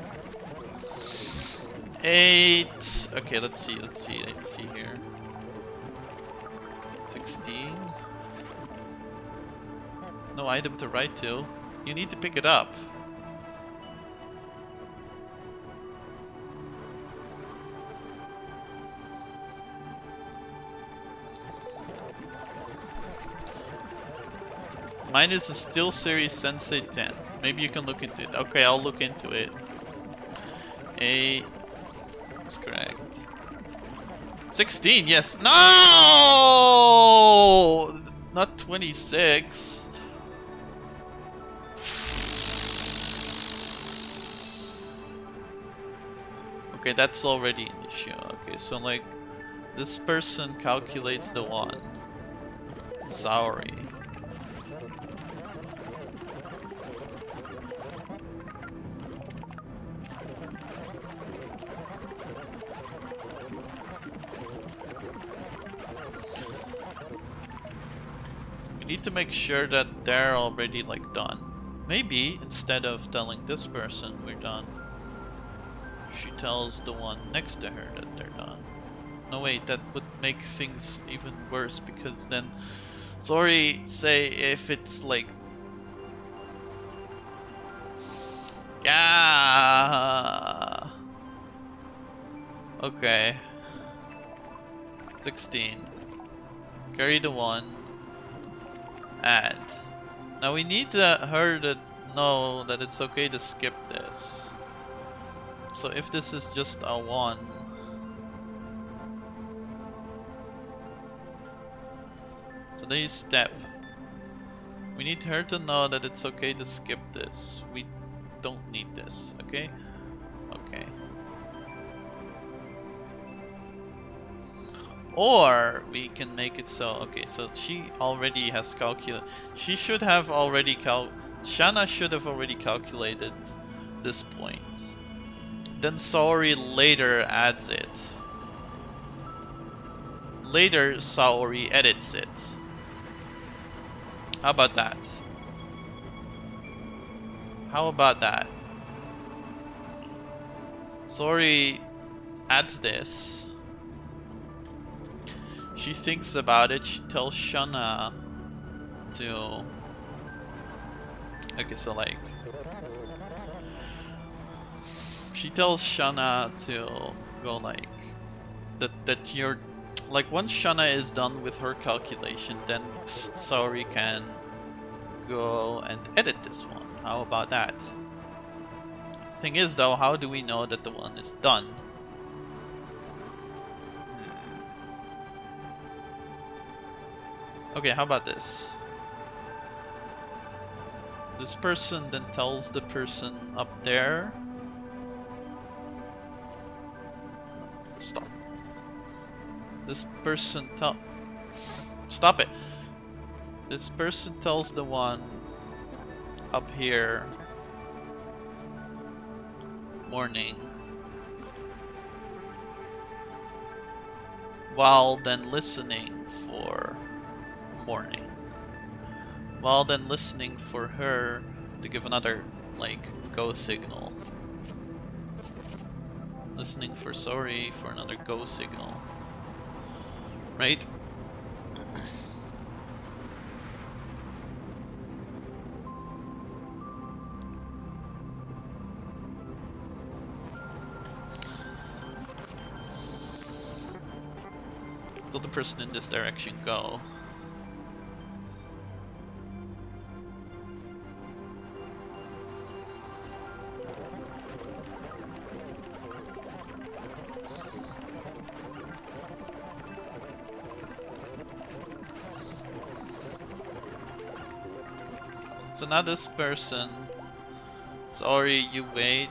[SPEAKER 1] 8... Okay, let's see here. 16... No item to write to. You need to pick it up. Mine is the Steel Series Sensei 10. Maybe you can look into it. Okay, I'll look into it. A... That's correct. 16, yes. No! Not 26. Okay, that's already an issue. Okay, so like, this person calculates the 1. Sorry. We need to make sure that they're already like done. Maybe instead of telling this person we're done, she tells the one next to her that they're done. No wait, that would make things even worse because then, sorry, say if it's like, yeah, okay, 16, carry the 1, add. Now we need her to know that it's okay to skip this. So if this is just a 1, so there you step. We need her to know that it's okay to skip this. We don't need this, okay? Okay. Or we can make it so, okay, so she already has calculated. She should have already Shanna should have already calculated this point. Then Saori later adds it. Later Saori edits it. How about that? How about that? Saori adds this. She thinks about it, she tells Shanna to... Okay, so like... She tells Shanna to go like... That you're... Like once Shanna is done with her calculation, then Saori can go and edit this one. How about that? Thing is though, how do we know that the one is done? Okay, how about this? This person then tells the person up there. Stop. This person Stop it! This person tells the one up here. Morning. While then listening for morning. While then listening for her to give another, like, go signal. Listening for sorry for another go signal. Right? So the person in this direction go. So now this person, sorry, you wait.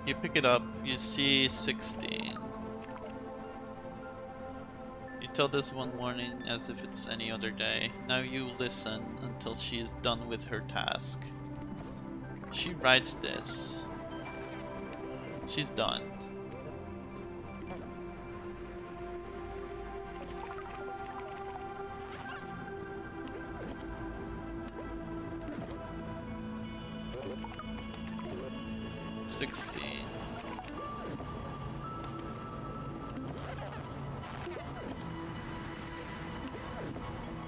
[SPEAKER 1] You pick it up, you see 16. You tell this one morning as if it's any other day. Now you listen until she is done with her task. She writes this. She's done.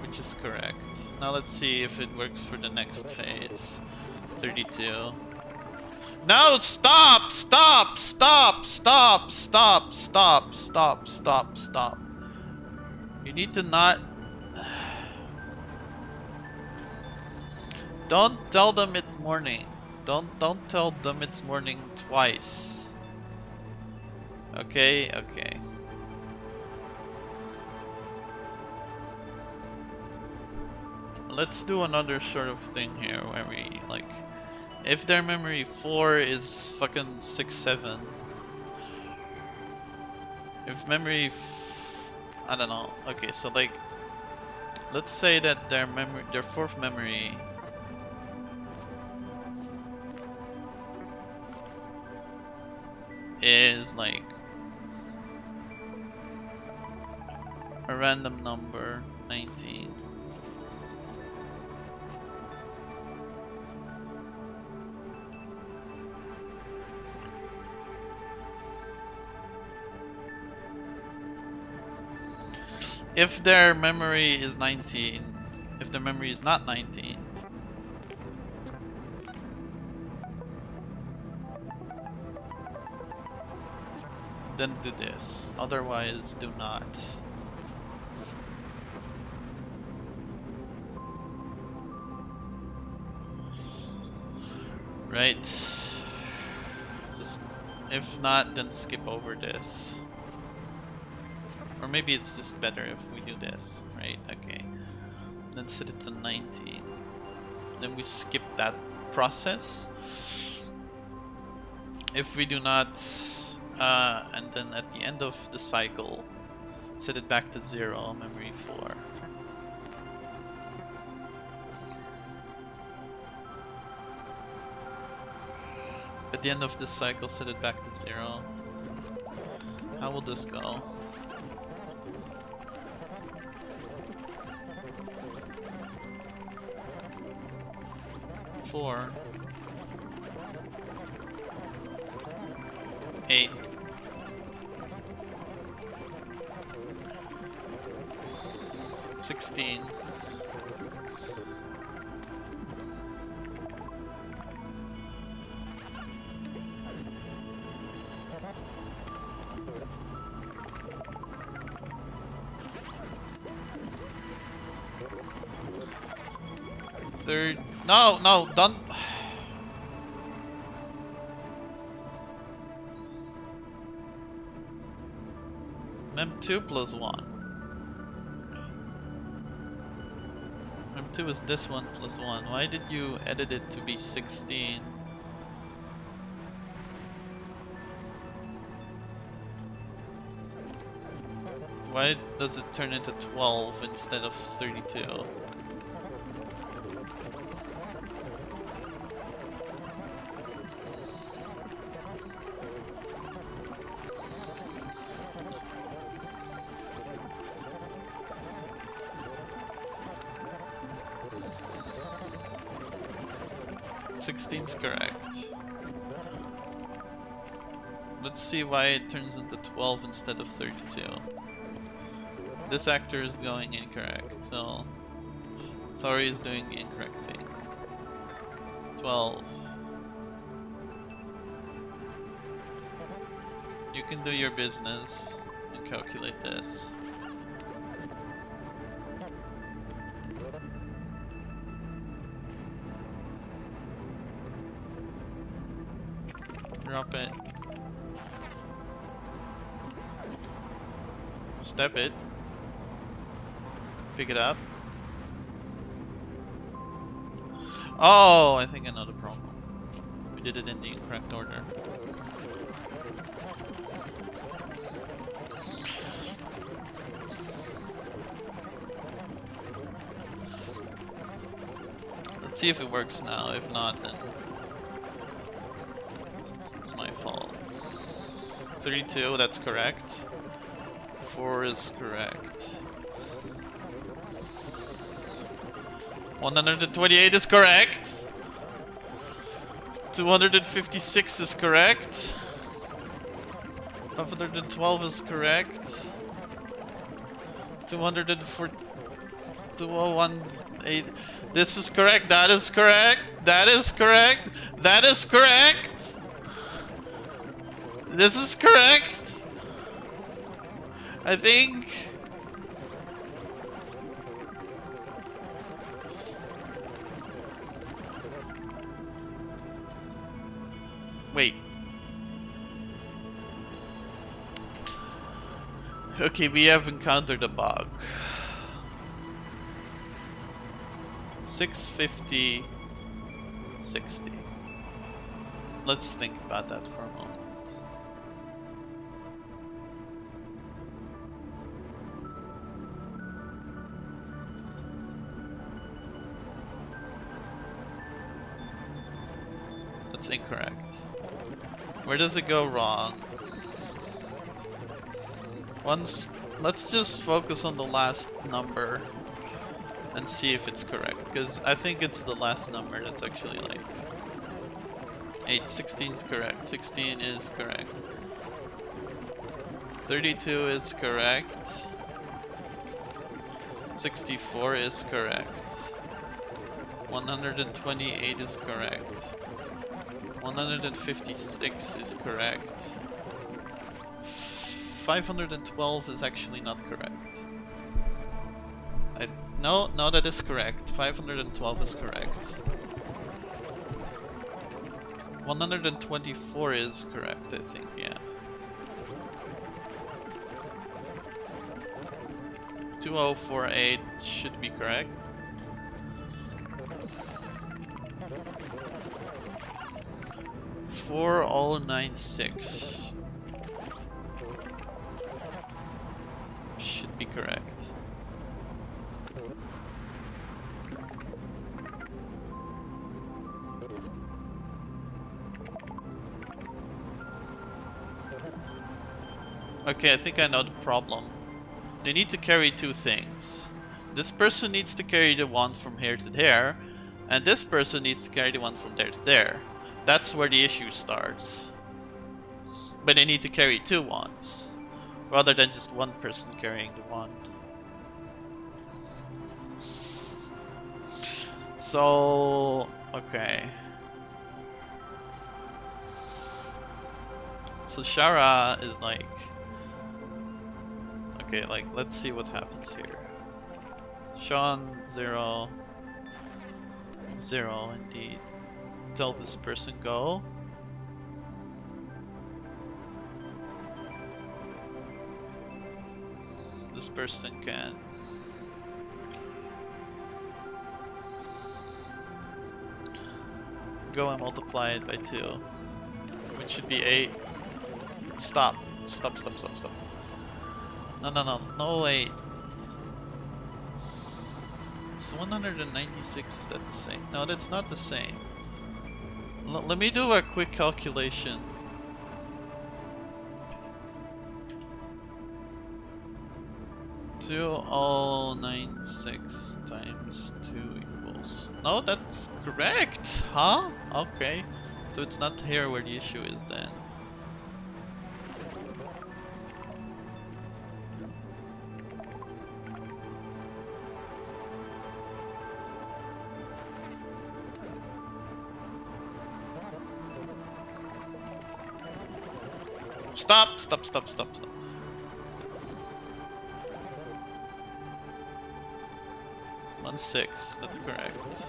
[SPEAKER 1] Which is correct. Now let's see if it works for the next phase. 32. No! Stop! Stop! Stop! Stop! Stop! Stop! Stop! Stop! Stop! You need to not... Don't tell them it's morning. Don't tell them it's morning twice. Okay, okay. Let's do another sort of thing here where we like, if their memory 4 is fucking 6, 7. If memory, I don't know. Okay, so like, let's say that their memory, their fourth memory is like a random number, 19. If their memory is 19, if their memory is not 19, then do this. Otherwise, do not. Right. Just, if not, then skip over this. Or maybe it's just better if we do this, right? Okay. Then set it to 19. Then we skip that process. If we do not, and then at the end of the cycle, set it back to 0, memory 4. At the end of this cycle, set it back to 0. How will this go? 4, 8, 16, 3rd. No, no, don't. Mem2 plus 1. Mem2 is this one plus 1. Why did you edit it to be 16? Why does it turn into 12 instead of 32? 16's correct. Let's see why it turns into 12 instead of 32. This actor is going incorrect, so sorry is doing the incorrect thing. 12. You can do your business and calculate this. Drop it. Step it. Pick it up. Oh, I think I know the problem. We did it in the incorrect order. Let's see if it works now. If not, then it's my fault. 32, that's correct. 4 is correct. 128 is correct. 256 is correct. 512 is correct. 204, 2018. This is correct. That is correct. That is correct. That is correct. This is correct. I think. Wait. Okay, we have encountered a bug. 650, 60. Let's think about that for a moment. That's incorrect. Where does it go wrong? Let's just focus on the last number and see if it's correct, because I think it's the last number that's actually like 8. 16 is correct. 16 is correct. 32 is correct. 64 is correct. 128 is correct. 156 is correct. 512 is actually not correct. No, that is correct. 512 is correct. 124 is correct, I think, yeah. 2048 should be correct. Four all 96 should be correct. Okay, I think I know the problem. They need to carry two things. This person needs to carry the one from here to there, and this person needs to carry the one from there to there. That's where the issue starts. But they need to carry two wands, rather than just one person carrying the wand. So, okay. So Shara is like... Okay, like, let's see what happens here. Sean, 0. 0, indeed. Tell this person go. This person can go and multiply it by 2, which should be 8. Stop. Stop. No, wait. It's 196, is that the same? No, that's not the same. Let me do a quick calculation. Two all 96 times 2 equals... No, that's correct! Huh? Okay. So it's not here where the issue is then. Stop. 16, that's correct.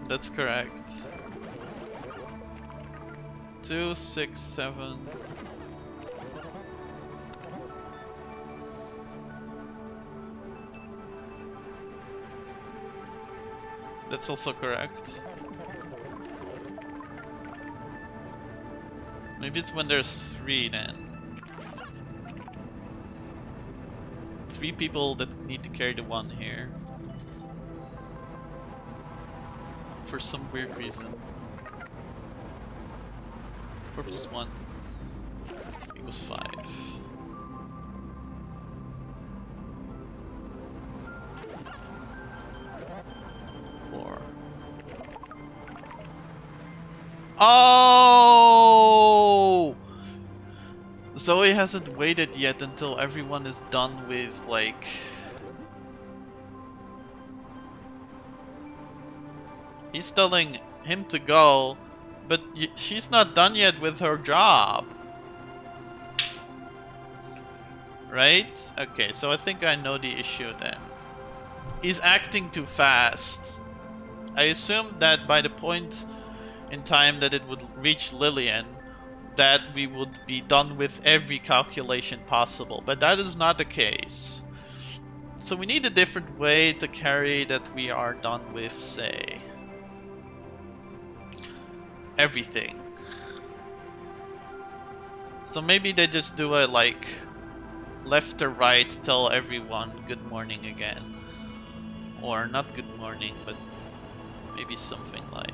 [SPEAKER 1] That's correct. 2, 6, 7. That's also correct. Maybe it's when there's 3 then. 3 people that need to carry the 1 here. For some weird reason. 4 plus 1 equals 5. Oh! Zoe hasn't waited yet until everyone is done with, like... He's telling him to go, but she's not done yet with her job. Right? Okay, so I think I know the issue then. He's acting too fast. I assumed that by the point in time that it would reach Lillian, that we would be done with every calculation possible, but that is not the case. So we need a different way to carry that we are done with, say, everything. So maybe they just do a, like, left to right, tell everyone good morning again. Or not good morning, but maybe something like...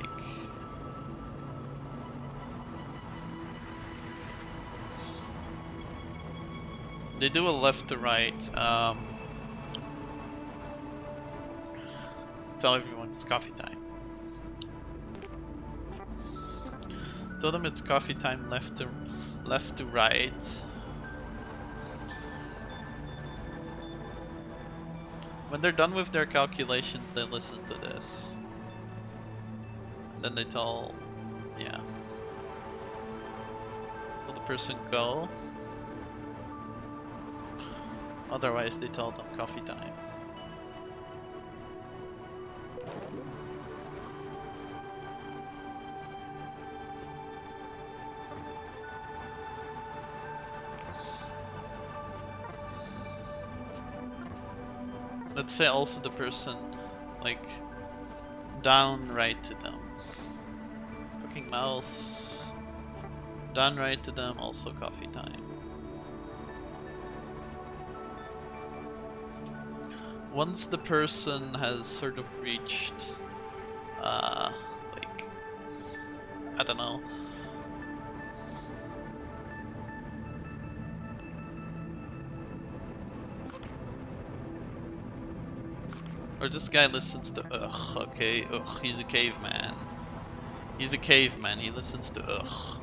[SPEAKER 1] They do a left to right. Tell everyone it's coffee time. Tell them it's coffee time left to right. When they're done with their calculations, they listen to this. And then they tell, yeah. Tell the person go. Otherwise, they tell them coffee time. Let's say also the person, like, down right to them. Fucking mouse. Down right to them, also coffee time. Once the person has sort of reached, like, I don't know. Or this guy listens to ugh, okay, ugh, he's a caveman. He's a caveman, he listens to ugh.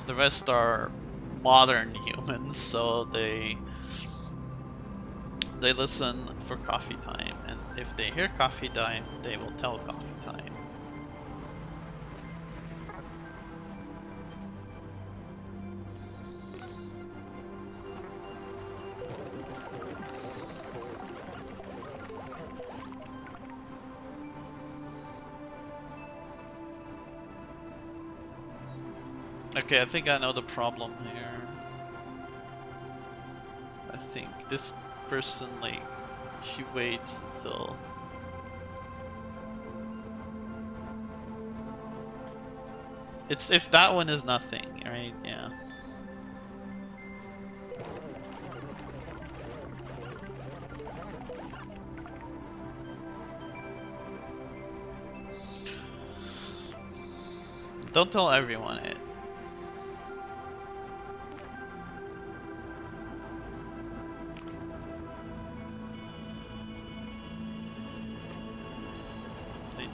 [SPEAKER 1] The rest are modern humans, so they listen for coffee time, and if they hear coffee time, they will tell coffee time. Okay, I think I know the problem here. I think this person, like, she waits until... It's if that one is nothing, right? Yeah. Don't tell everyone it.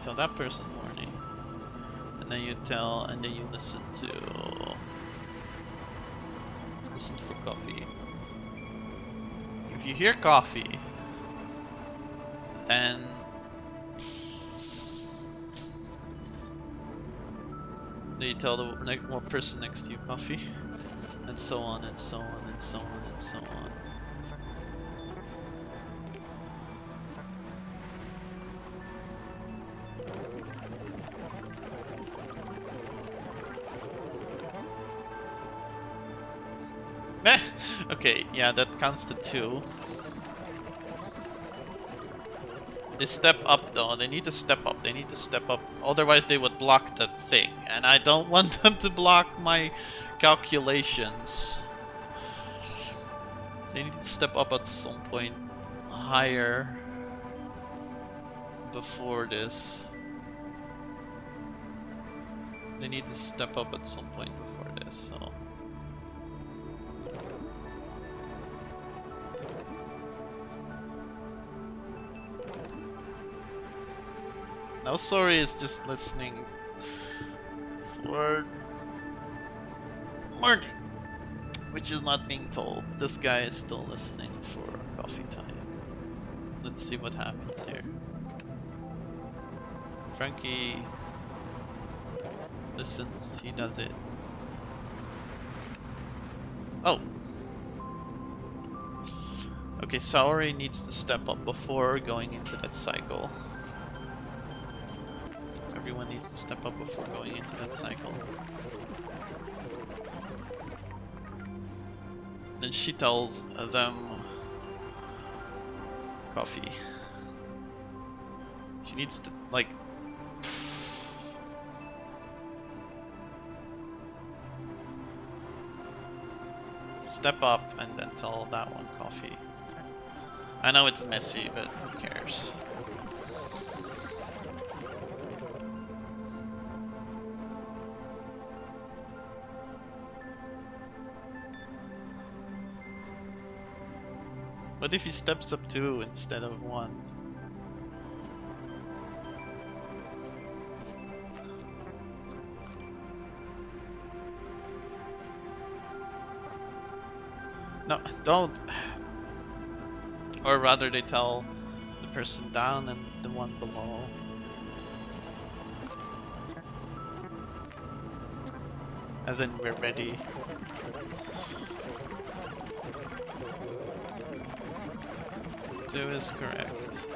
[SPEAKER 1] Tell that person morning, and then you tell, and then you listen for coffee. If you hear coffee, then you tell the one person next to you coffee, and so on and so on and so on and so on. Okay, yeah, that counts to 2. They step up though. They need to step up. They need to step up. Otherwise they would block that thing. And I don't want them to block my calculations. They need to step up at some point higher before this. They need to step up at some point before this, so. Now Sorry is just listening for morning, which is not being told. This guy is still listening for coffee time. Let's see what happens here. Frankie listens, he does it. Oh! Okay, Saori needs to step up before going into that cycle. Everyone needs to step up before going into that cycle. Then she tells them coffee. She needs to, like, step up and then tell that one coffee. I know it's messy, but who cares? What if he steps up 2 instead of 1? No, don't. Or rather they tell the person down and the one below. As in, we're ready. Two is correct.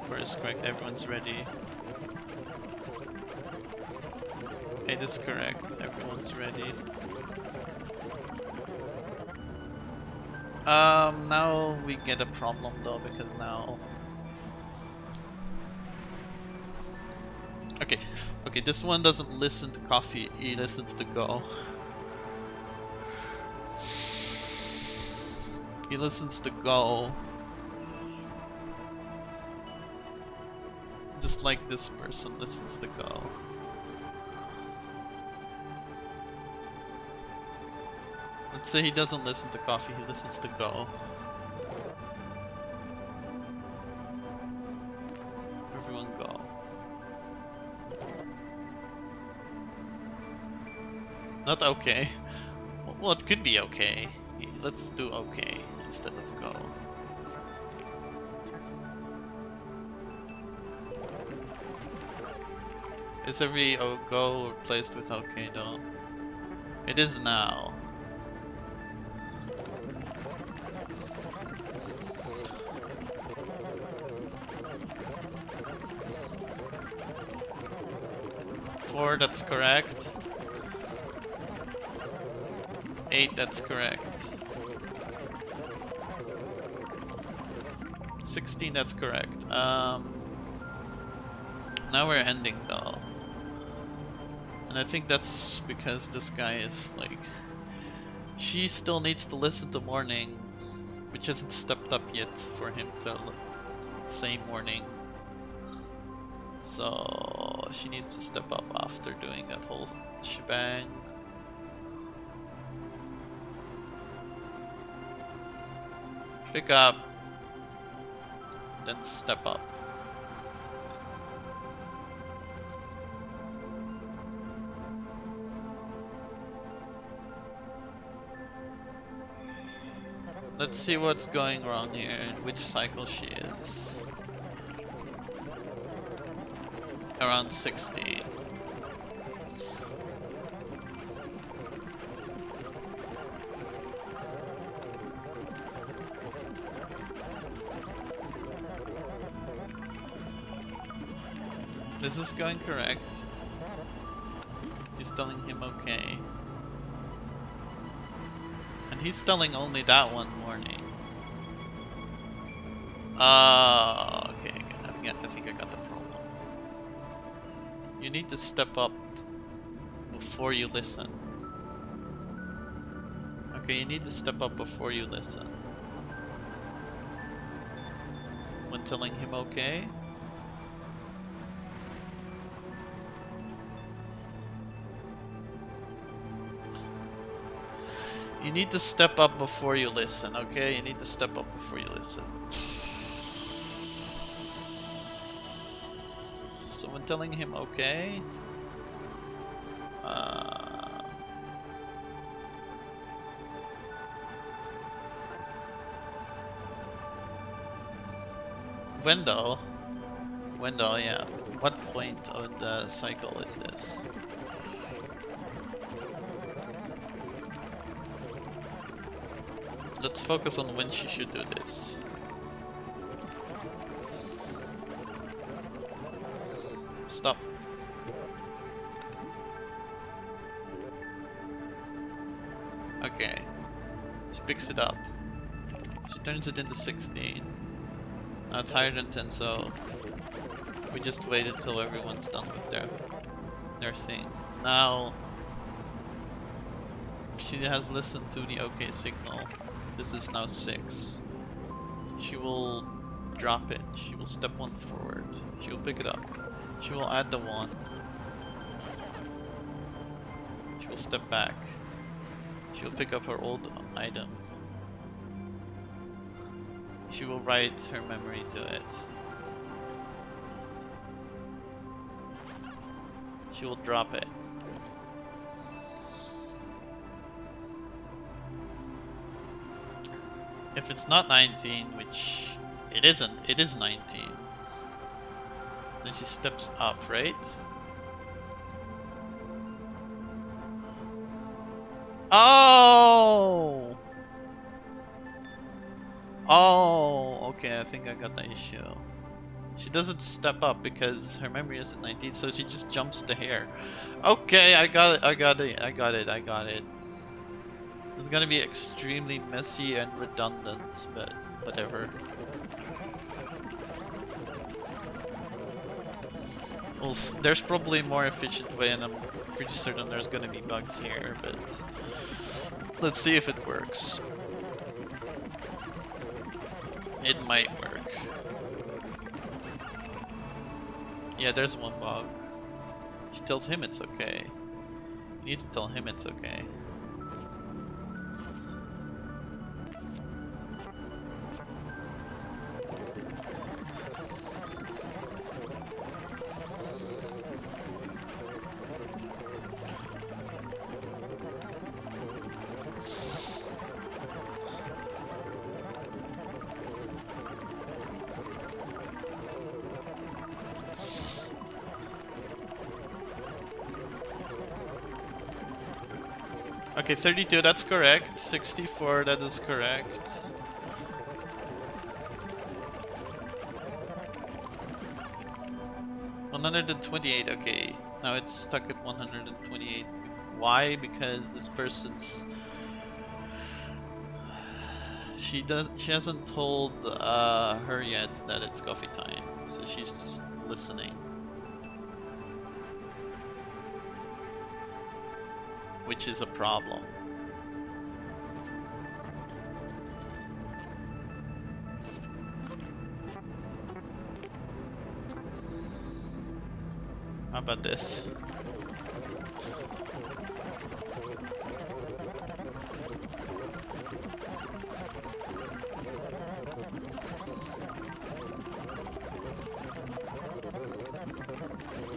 [SPEAKER 1] 4 is correct, everyone's ready. 8 is correct, everyone's ready. Now we get a problem though, because now... Okay, this one doesn't listen to coffee, he listens to go. He listens to go. Just like this person listens to go. Let's say he doesn't listen to coffee, he listens to go. Everyone go. Not okay. Well, it could be okay. Let's do okay instead of go. Is every go replaced with okay though? It is now. Four, that's correct. 8, that's correct. 16, that's correct. Now we're ending though. And I think that's because this guy is like... She still needs to listen to morning, which hasn't stepped up yet for him to say morning. So she needs to step up after doing that whole shebang. Pick up, then step up. Let's see what's going wrong here and which cycle she is. Around 60. This is going correct. He's telling him okay. And he's telling only that one morning. Okay, think I got the problem. You need to step up before you listen. Okay, you need to step up before you listen. When telling him okay. You need to step up before you listen, okay? You need to step up before you listen. So when telling him okay, Wendell, yeah. What point of the cycle is this? Let's focus on when she should do this. Stop. Okay. She picks it up. She turns it into 16. Now it's higher than 10, so we just wait until everyone's done with their thing. Now she has listened to the OK signal. This is now 6. She will drop it. She will step 1 forward. She will pick it up. She will add the 1. She will step back. She will pick up her old item. She will write her memory to it. She will drop it. If it's not 19, which it isn't, it is 19. Then she steps up, right? Oh! Oh, okay, I think I got the issue. She doesn't step up because her memory is at 19, so she just jumps the hair. Okay, I got it. It's gonna be extremely messy and redundant, but whatever. Well, there's probably a more efficient way, and I'm pretty certain there's gonna be bugs here, but let's see if it works. It might work. Yeah, there's one bug. She tells him it's okay. You need to tell him it's okay. Okay, 32, that's correct. 64, that is correct. $128, okay. Now it's stuck at 128. Why? Because this person's... She hasn't told her yet that it's coffee time, so she's just listening. Which is a problem. How about this?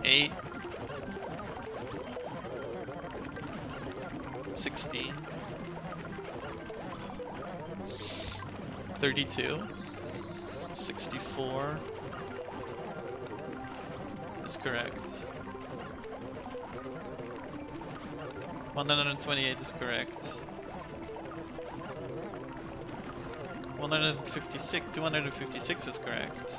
[SPEAKER 1] Eight. 16. 32. 64 is correct. 128 is correct. 256 is correct.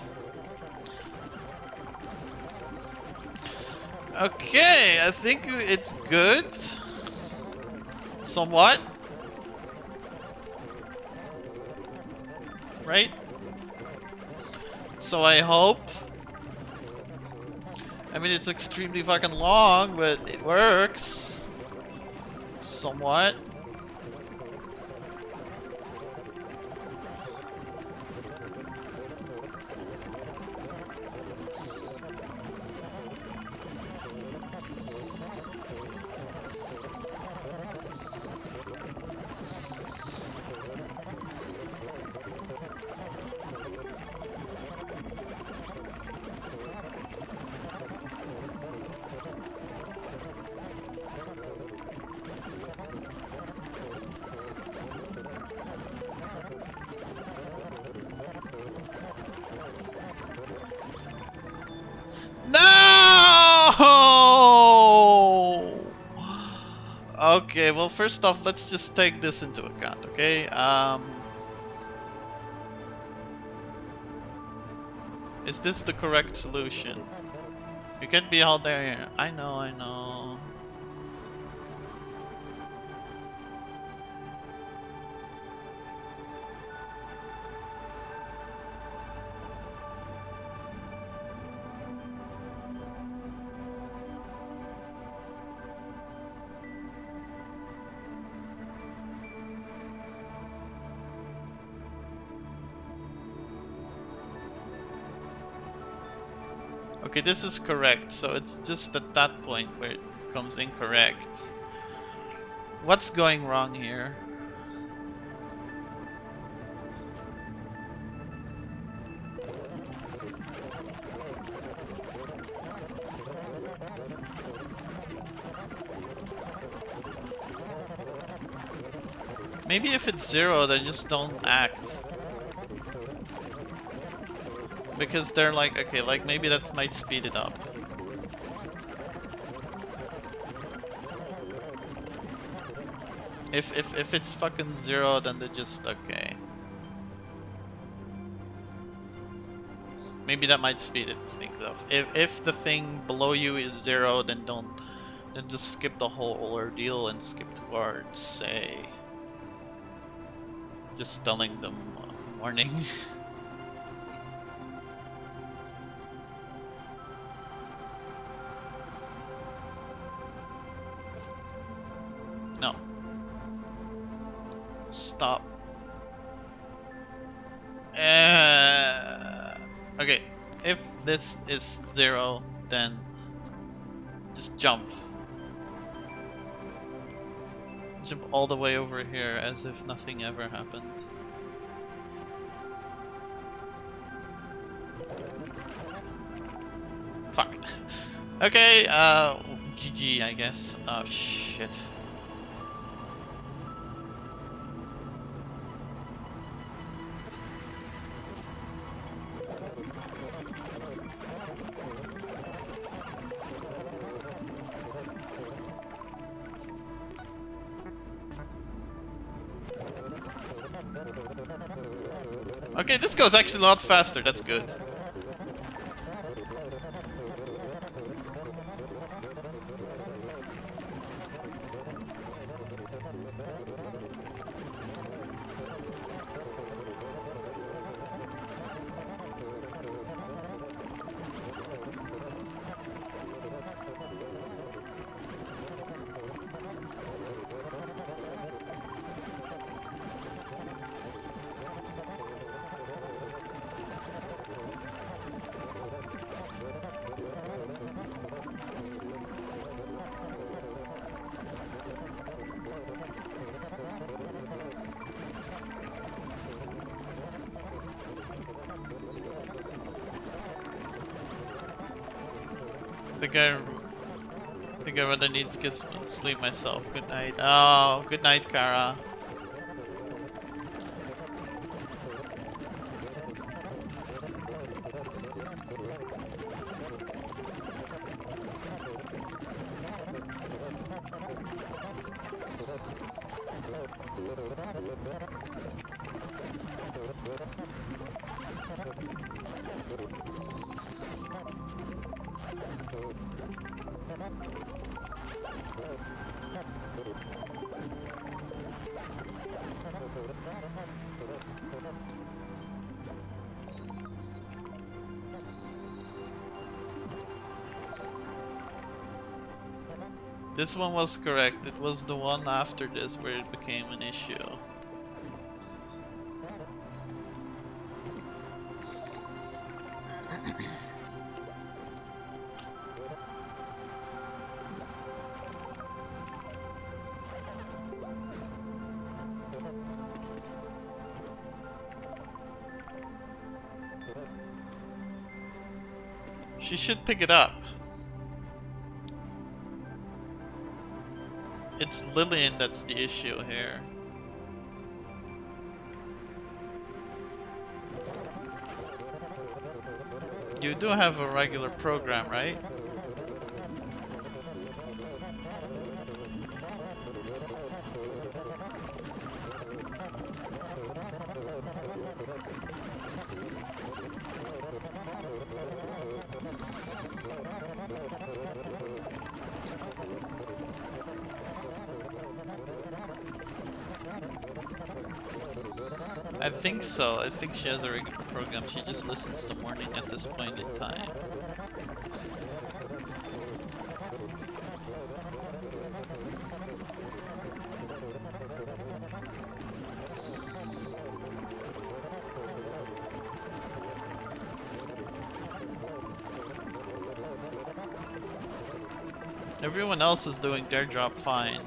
[SPEAKER 1] Okay, I think it's good. Somewhat. Right? So I hope I mean, it's extremely fucking long, but it works. Somewhat. No! Okay, well, first off, let's just take this into account, okay? Is this the correct solution? You can't be out there. I know, I know. Okay, this is correct, so it's just at that point where it becomes incorrect. What's going wrong here? Maybe if it's 0, then just don't act. Because they're like, okay, like maybe that might speed it up. If it's fucking 0, then they're just okay. Maybe that might speed things up. If the thing below you is 0, then just skip the whole ordeal and skip towards, say, just telling them warning. No. Stop. Okay, if this is 0, then just jump. Jump all the way over here as if nothing ever happened. Fuck. Okay, GG, I guess. Oh shit. Okay, this goes actually a lot faster, that's good. I think I rather need to get some sleep myself. Good night. Oh, good night, Kara. This one was correct. It was the one after this where it became an issue. She should pick it up. It's Lillian that's the issue here. You do have a regular program, right? I think so. I think she has a regular program. She just listens to morning at this point in time. Everyone else is doing their job fine.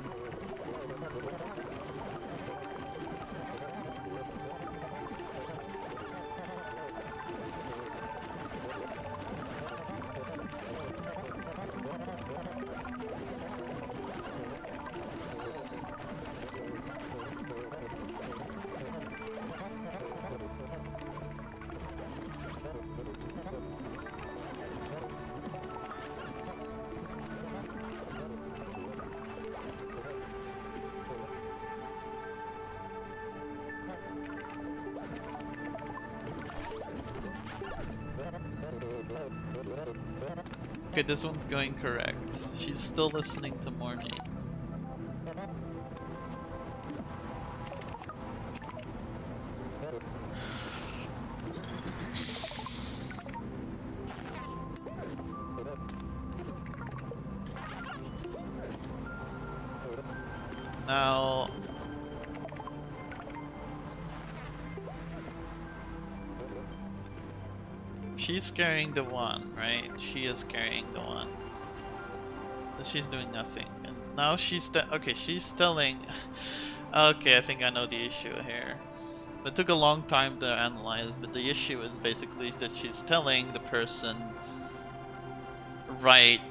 [SPEAKER 1] Okay, this one's going correct. She's still listening to morning. Now, she's carrying the one, right? She is carrying the one. So she's doing nothing. And now she's okay, she's telling... Okay, I think I know the issue here. It took a long time to analyze, but the issue is basically that she's telling the person right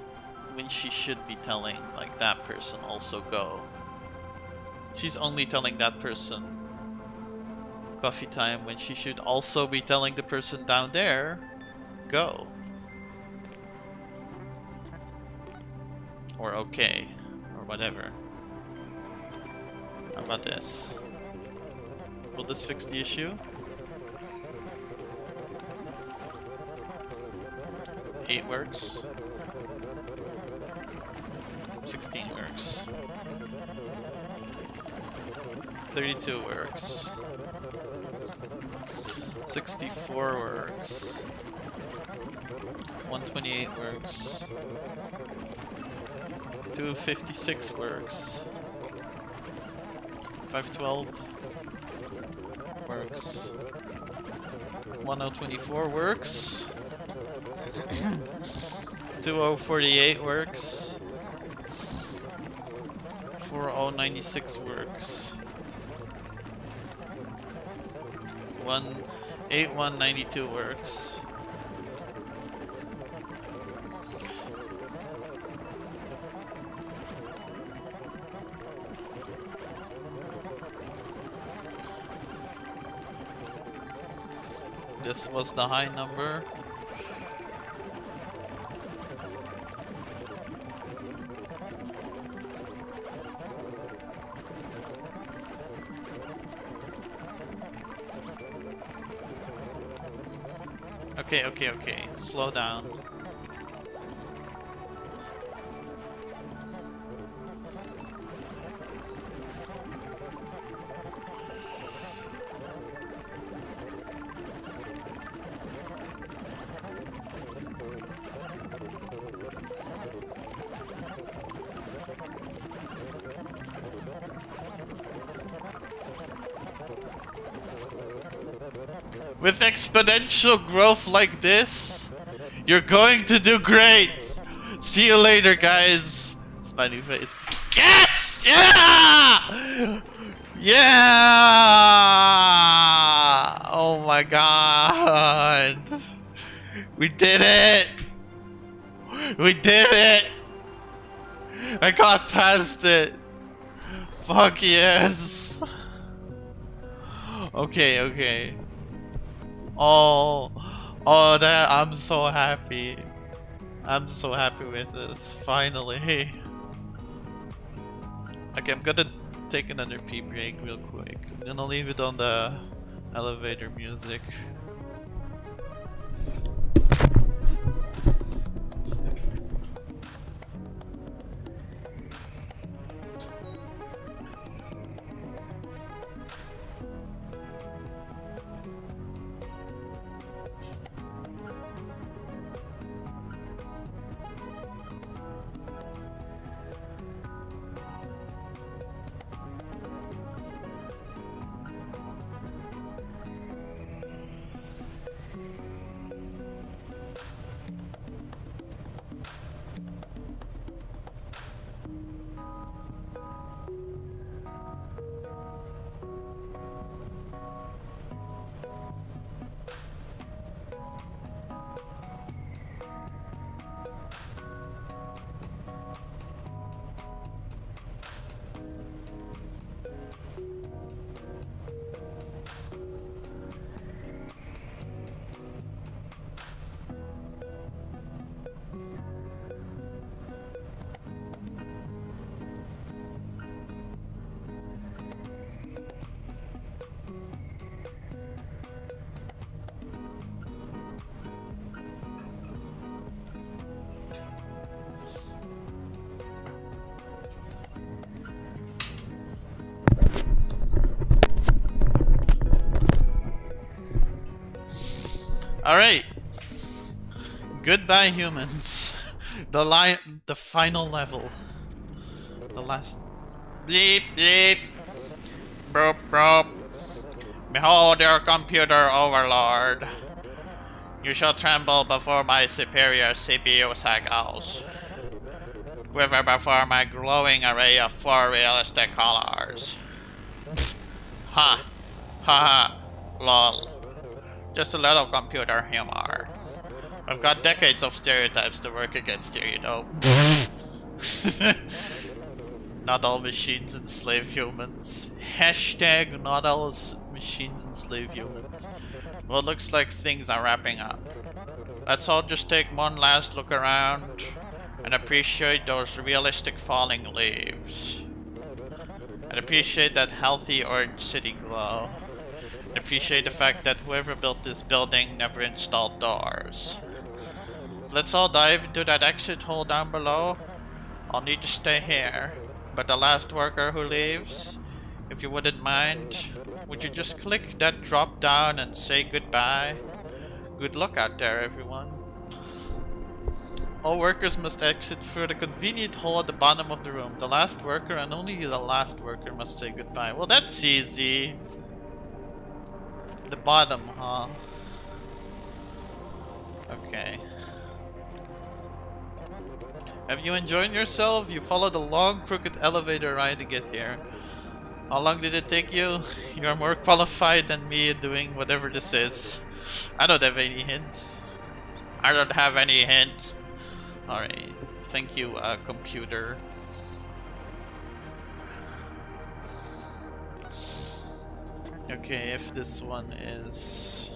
[SPEAKER 1] when she should be telling, like, that person also go. She's only telling that person coffee time when she should also be telling the person down there go. Or okay, or whatever. How about this? Will this fix the issue? 8 works. 16 works. 32 works. 64 works. 128 works. 256 works. 512 works. 1024 works. 2048 works. 4096 works. 8192 works. This was the high number. Okay. Slow down. With exponential growth like this, you're going to do great. See you later, guys. Smiley face. Yes! Yeah! Yeah! Oh my god. We did it! We did it! I got past it! Fuck yes! Okay, okay. Oh, oh, that I'm so happy. I'm so happy with this. Finally. Okay, I'm gonna take another pee break real quick. I'm gonna leave it on the elevator music. Alright. Goodbye, humans. The final level. The last. Bleep, bleep. Broop, broop. Behold your computer overlord. You shall tremble before my superior CPU cycles. Quiver before my glowing array of 4 realistic colors. Ha! Ha ha! Lol. Just a little computer humor. I've got decades of stereotypes to work against here, you know. Not all machines enslave humans. Hashtag not all machines enslave humans. Well, it looks like things are wrapping up. Let's all just take one last look around and appreciate those realistic falling leaves. And appreciate that healthy orange city glow. And appreciate the fact that whoever built this building never installed doors. So let's all dive into that exit hole down below. I'll need to stay here. But the last worker who leaves, if you wouldn't mind, would you just click that drop down and say goodbye? Good luck out there, everyone. All workers must exit through the convenient hole at the bottom of the room. The last worker and only the last worker must say goodbye. Well, that's easy. The bottom, huh? Okay. Have you enjoyed yourself? You followed a long, crooked elevator ride to get here. How long did it take you? You are more qualified than me at doing whatever this is. I don't have any hints. I don't have any hints. Alright. Thank you, computer. Okay, if this one is...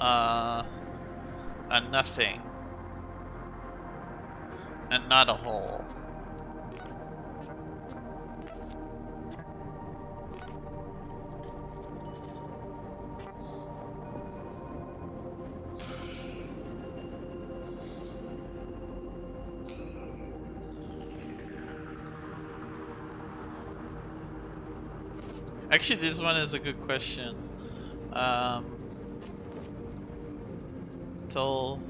[SPEAKER 1] a nothing. And not a hole. Actually, this one is a good question. Tell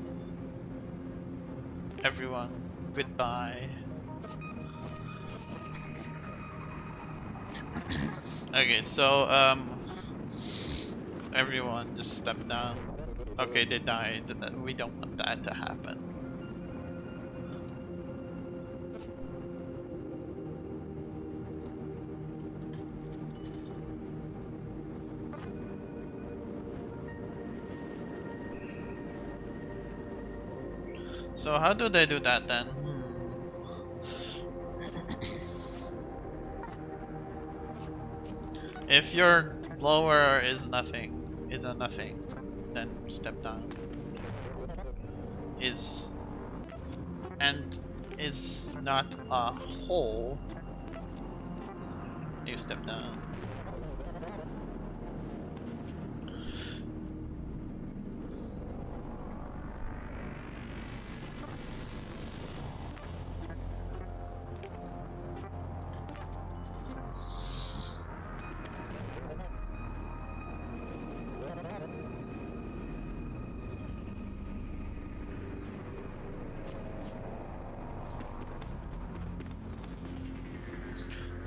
[SPEAKER 1] everyone goodbye. Okay, so everyone just step down. Okay, they died. We don't want that to happen. So how do they do that then? If your blower is nothing, is a nothing, then step down. Is and is not a hole, you step down.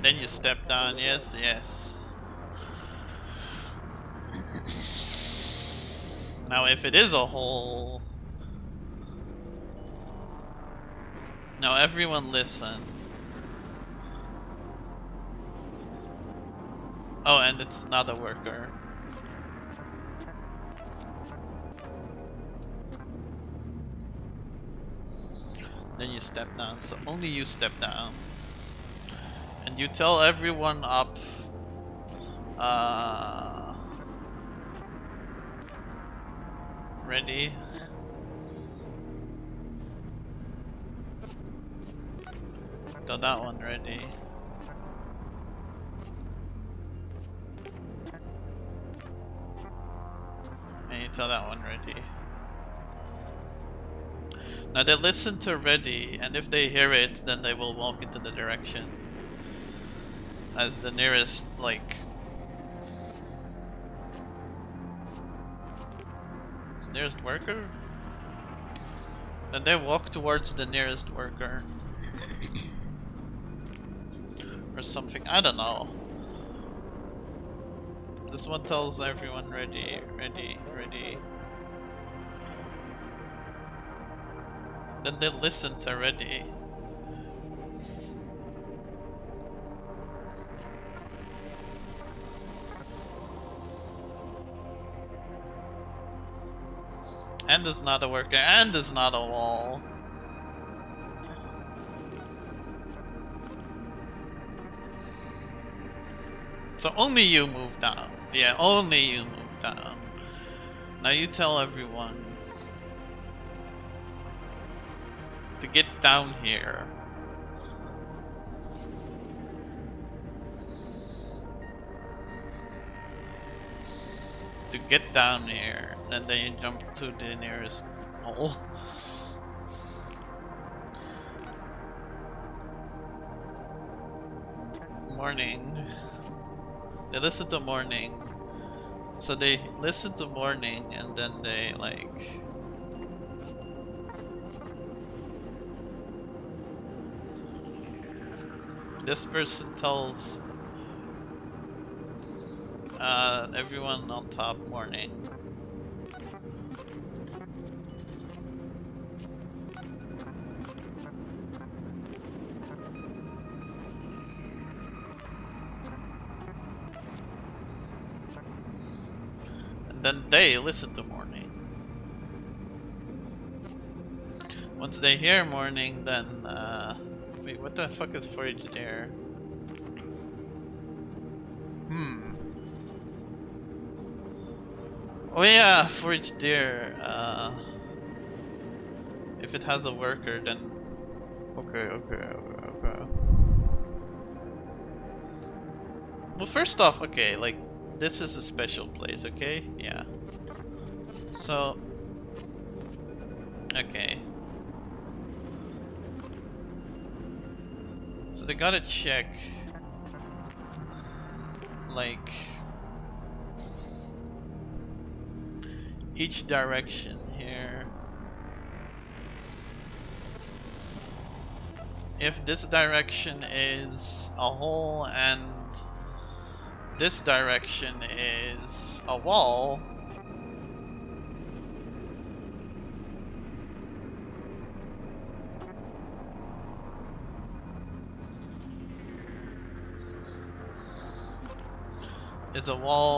[SPEAKER 1] Then you step down, yes, yes. Now if it is a hole... Now everyone listen. Oh, and it's not a worker. Then you step down, so only you step down. And you tell everyone up... ready? Tell that one ready. And you tell that one ready. Now they listen to ready, and if they hear it, then they will walk into the direction as the nearest, like... nearest worker? Then they walk towards the nearest worker. Or something, I don't know. This one tells everyone ready, ready, ready. Then they listen to ready. And there's not a worker, and there's not a wall. So only you move down. Yeah, only you move down. Now you tell everyone to get down here. To get down here, and then you jump to the nearest hole. Morning. They listen to morning. So they listen to morning and then they like... This person tells everyone on top morning. And then they listen to morning. Once they hear morning, then wait, what the fuck is forage there? Oh yeah, forage deer. If it has a worker, then okay. Well, first off, okay, like this is a special place, okay? Yeah. So, okay. So they gotta check, like, each direction here. If this direction is a hole and this direction is a wall,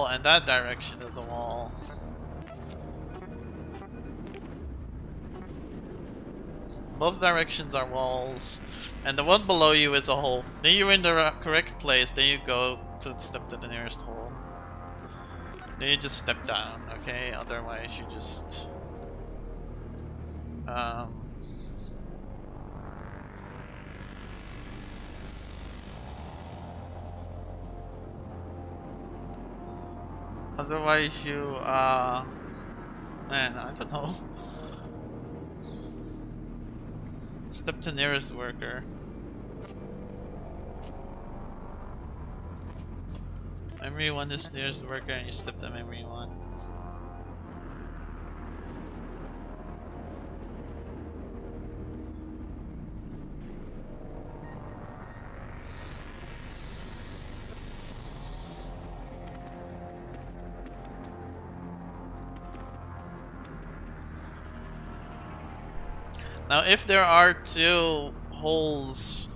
[SPEAKER 1] and that direction is a wall. Both directions are walls, and the one below you is a hole. Then you're in the correct place, then you go to step to the nearest hole. Then you just step down, okay? Otherwise you just... Otherwise you, man, I don't know. Step to nearest worker. Memory 1 is nearest worker and you step to memory 1. Now if there are two holes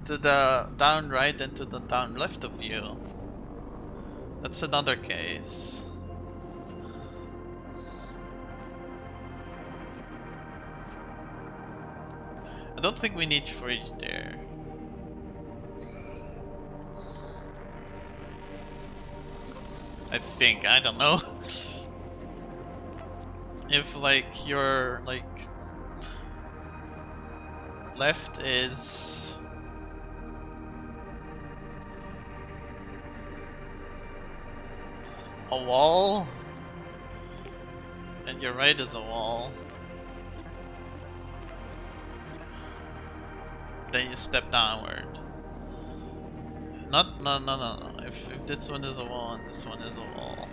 [SPEAKER 1] to the down right and to the down left of you, that's another case. I don't think we need fridge there. I think, I don't know. If like your like left is a wall and your right is a wall, then you step downward. No. If this one is a wall and this one is a wall.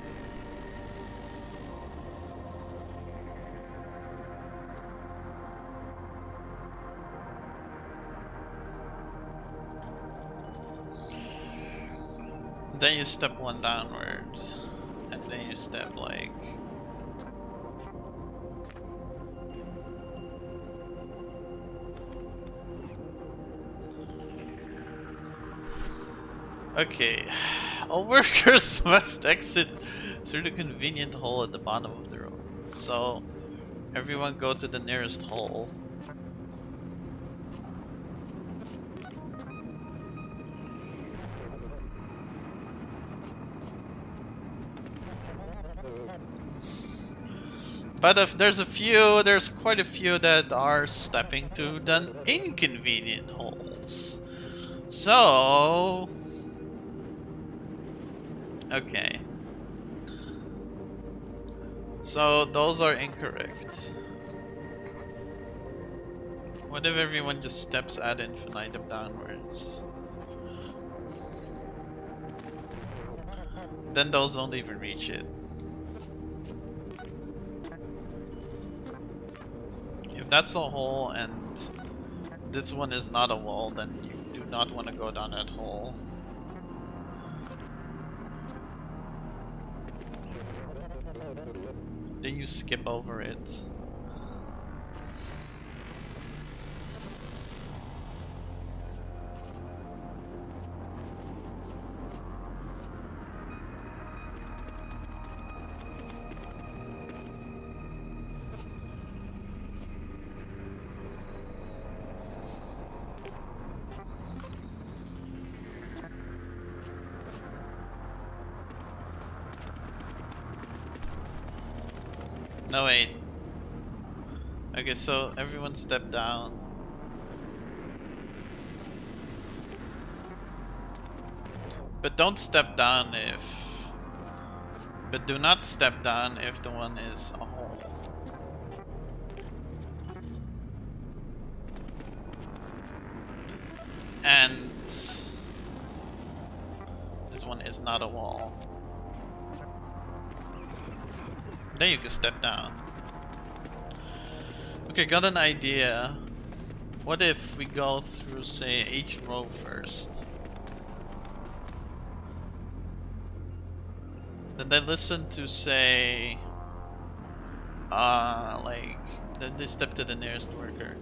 [SPEAKER 1] Then you step one downwards, and then you step like... Okay, all workers must exit through the convenient hole at the bottom of the room. So, everyone go to the nearest hole. But if there's quite a few that are stepping to the inconvenient holes. So... okay. So those are incorrect. What if everyone just steps ad infinitum downwards? Then those don't even reach it. If that's a hole and this one is not a wall, then you do not want to go down that hole. Then you skip over it. No, wait. Okay, so everyone step down. But don't step down if... But do not step down if the one is a hole. And... this one is not a wall. Then you can step down. Okay, got an idea. What if we go through, say, each row first? Then they listen to say, like, then they step to the nearest worker.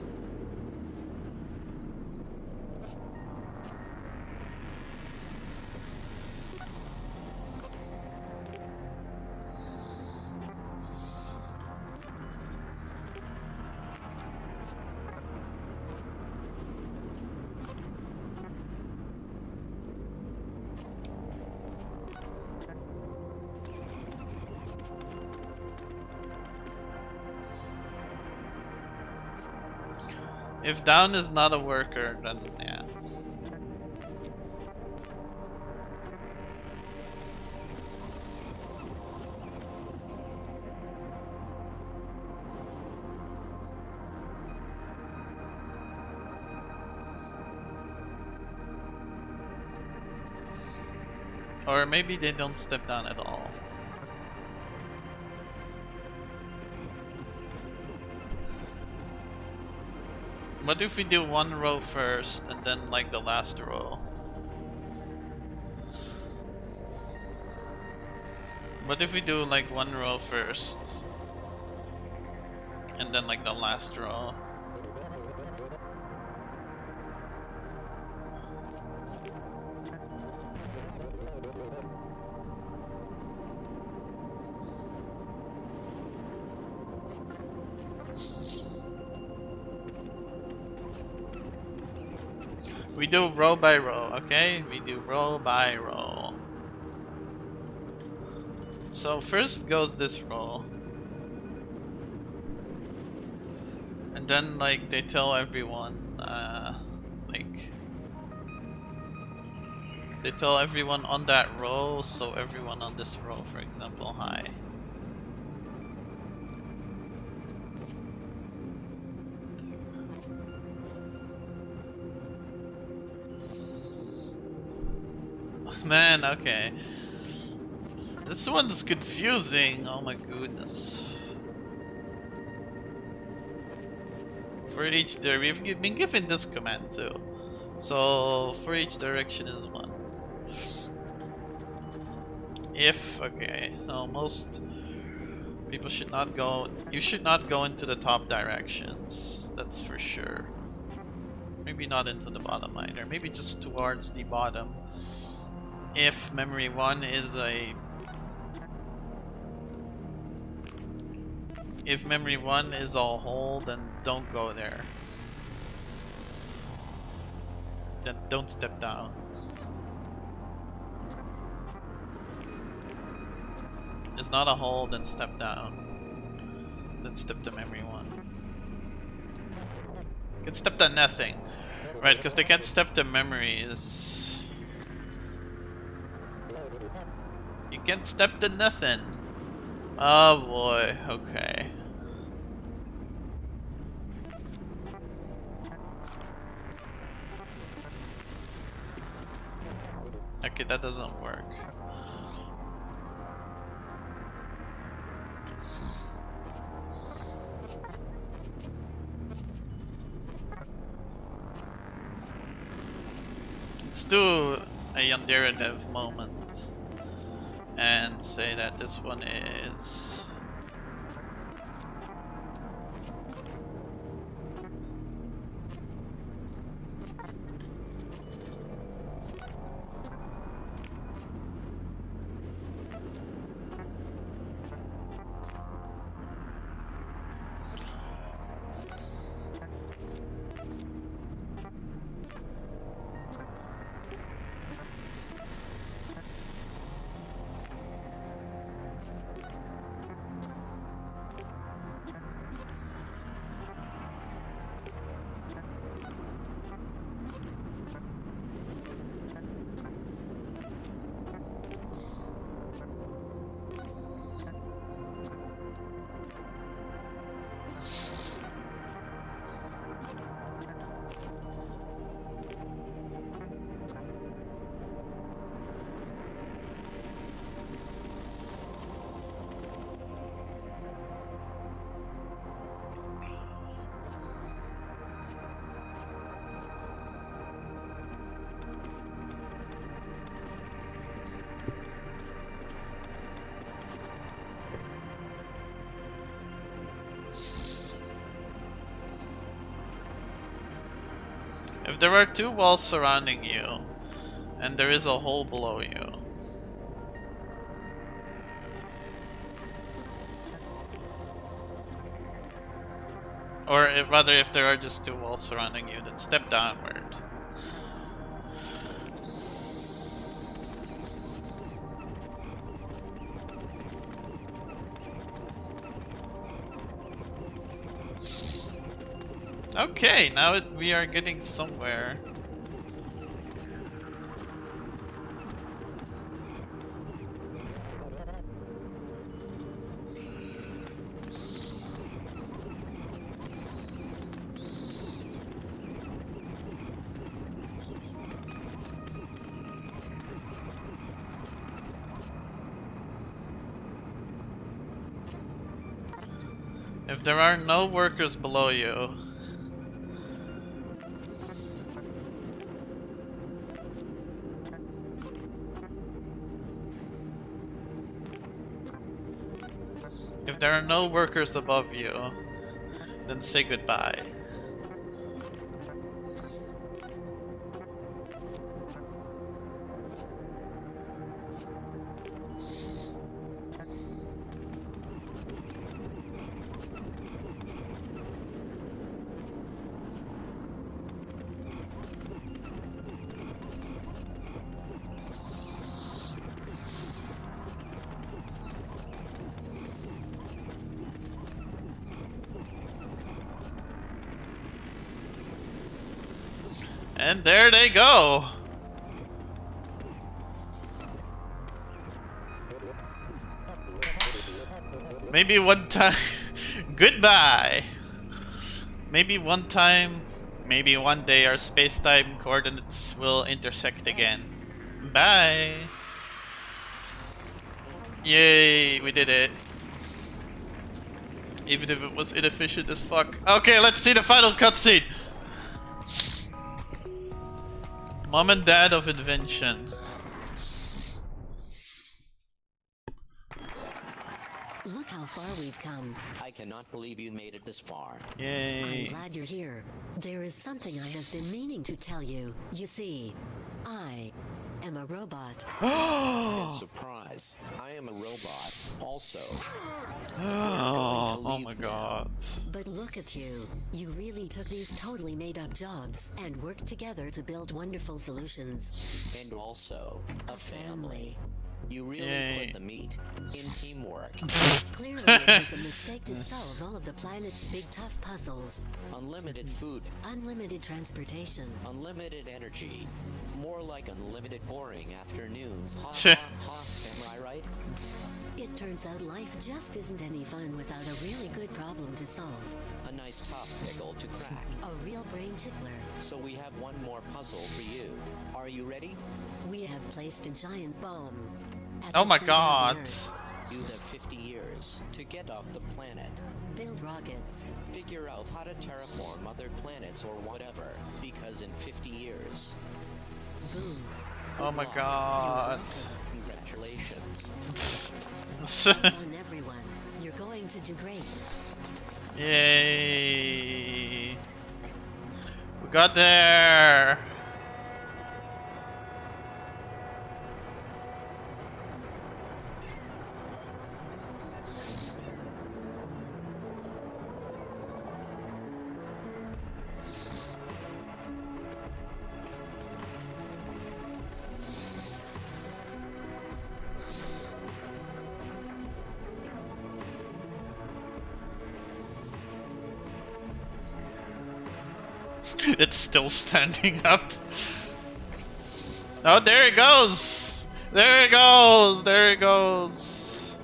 [SPEAKER 1] If down is not a worker, then yeah. Or maybe they don't step down at all. What if we do one row first and then like the last row? What if we do like one row first and then like the last row? We do row by row, okay? We do row by row. So first goes this row. And then like they tell everyone, like they tell everyone on that row, so everyone on this row, for example, hi. Man, okay. This one's confusing, oh my goodness. For each direction, we've been given this command too. So, for each direction is one. If, okay, so most people should not go, you should not go into the top directions, that's for sure. Maybe not into the bottom either, maybe just towards the bottom. If memory 1 is a... If memory 1 is a hole, then don't go there. Then don't step down. It's not a hole, then step down. Then step to memory 1. You can step to nothing. Right, because they can't step to memories. You can't step to nothing. Oh boy, okay. Okay, that doesn't work. Let's do a Yandere moment and say that this one is... If there are two walls surrounding you, and there is a hole below you, or rather if there are just two walls surrounding you, then step downward. Okay, now we are getting somewhere. If there are no workers below you, if there are no workers above you, then say goodbye. And there they go! Maybe one time... Goodbye! Maybe one time, maybe one day our space-time coordinates will intersect again. Bye! Yay, we did it. Even if it was inefficient as fuck. Okay, let's see the final cutscene! Mom and Dad of Invention.
[SPEAKER 2] Look how far we've come.
[SPEAKER 3] I cannot believe you made it this far.
[SPEAKER 1] Yay.
[SPEAKER 2] I'm glad you're here. There is something I have been meaning to tell you. You see, I am a robot.
[SPEAKER 3] Surprise. I am a robot also.
[SPEAKER 1] Oh my god.
[SPEAKER 2] But look at you. You really took these totally made-up jobs and worked together to build wonderful solutions.
[SPEAKER 3] And also
[SPEAKER 2] A family.
[SPEAKER 3] You really
[SPEAKER 1] Yay.
[SPEAKER 3] put the meat in teamwork.
[SPEAKER 2] Clearly it was a mistake to solve all of the planet's big tough puzzles.
[SPEAKER 3] Unlimited food,
[SPEAKER 2] Unlimited transportation.
[SPEAKER 3] unlimited energy. More like unlimited boring afternoons. Ha ha ha. Am I right?
[SPEAKER 2] It turns out life just isn't any fun without a really good problem to solve.
[SPEAKER 3] A nice tough pickle to crack.
[SPEAKER 2] A real brain tickler.
[SPEAKER 3] So we have one more puzzle for you. Are you ready?
[SPEAKER 2] We have placed a giant bomb. At
[SPEAKER 1] Oh
[SPEAKER 2] the
[SPEAKER 1] my
[SPEAKER 2] center of the
[SPEAKER 1] god.
[SPEAKER 2] Earth.
[SPEAKER 3] You have 50 years to get off the planet.
[SPEAKER 2] Build rockets.
[SPEAKER 3] Figure out how to terraform other planets or whatever. Because in 50 years,
[SPEAKER 2] Boom.
[SPEAKER 1] Oh my
[SPEAKER 3] Good luck.
[SPEAKER 1] god.
[SPEAKER 3] Congratulations.
[SPEAKER 2] Have fun, everyone. You're going to do great.
[SPEAKER 1] Yay. We got there. It's still standing up. Oh, there it goes! There it goes! There it goes!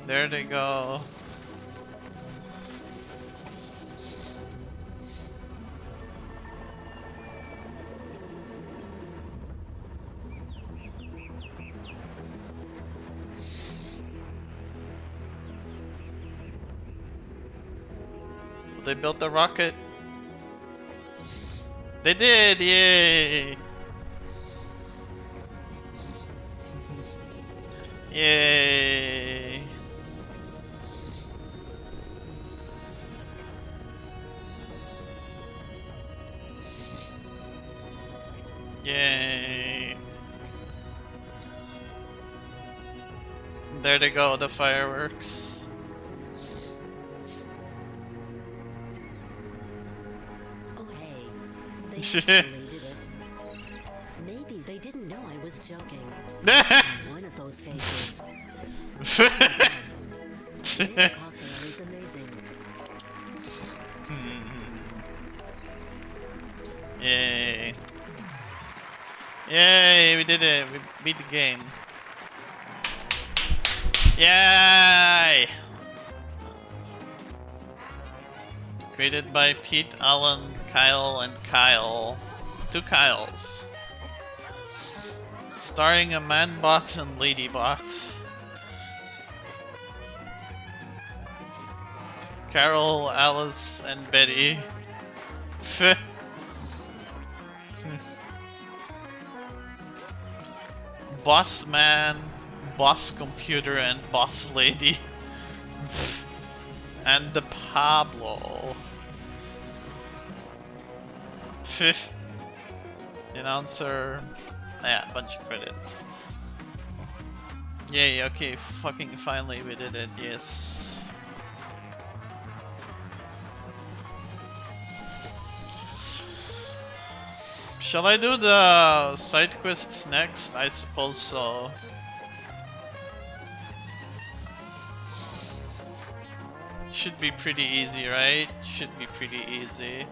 [SPEAKER 1] There they go. They built the rocket. They did! Yay! Yay! Yay! There they go, the fireworks.
[SPEAKER 2] Oh hey, they actually did it. Maybe they didn't know I was joking. One of those faces. Oh my God. This cocktail is amazing.
[SPEAKER 1] Yay. Yay, we did it. We beat the game. Yay! Created by Pete, Alan, Kyle, and Kyle. 2 Kyles. Starring a man-bot and lady-bot. Carol, Alice, and Betty. Boss man, boss computer, and boss lady. And the Pablo. Announcer. Yeah, a bunch of credits. Yay, okay, fucking finally we did it, yes. Shall I do the side quests next? I suppose so. Should be pretty easy, right? Should be pretty easy.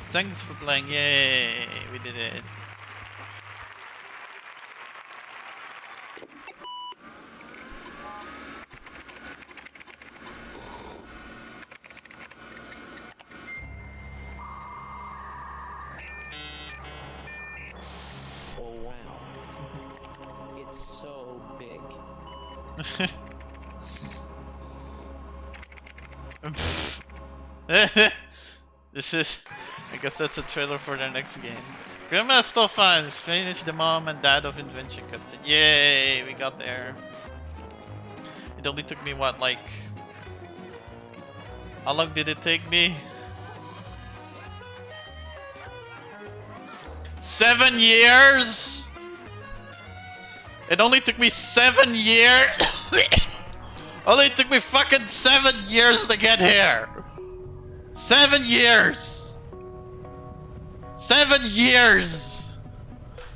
[SPEAKER 1] Thanks for playing, yay! We did it.
[SPEAKER 3] Oh wow. It's so big.
[SPEAKER 1] This is, I guess that's a trailer for their next game. Grandma's still fun. Finish the mom and dad of invention cutscene. Yay, we got there. It only took me what, like, how long did it take me? 7 years? It only took me 7 years. Only took me fucking 7 years to get here. 7 years. 7 years.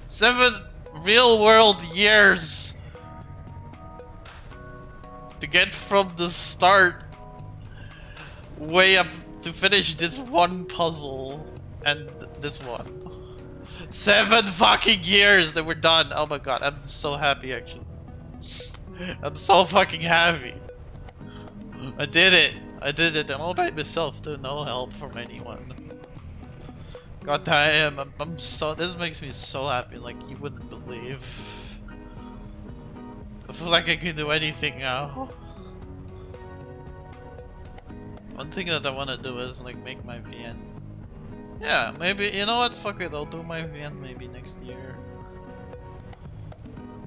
[SPEAKER 1] 7 real world years to get from the start way up to finish this one puzzle and this one. 7 fucking years that we're done. Oh my god, I'm so happy actually. I'm so fucking happy. I did it. I did it, and all by myself too, no help from anyone. God damn, I'm so, this makes me so happy, like you wouldn't believe. I feel like I can do anything now. One thing that I want to do is like make my VN. Yeah, maybe, you know what, fuck it, I'll do my VN maybe next year.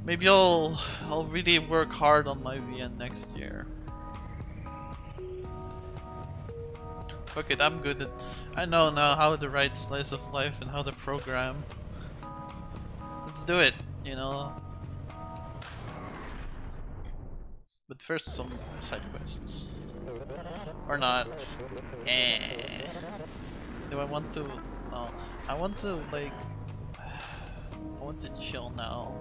[SPEAKER 1] Maybe I'll really work hard on my VN next year. Fuck it, I'm good at, I know now how to write slice of life and how to program. Let's do it, you know. But first some side quests. Or not. Eh. Do I want to, no. I want to like, I want to chill now.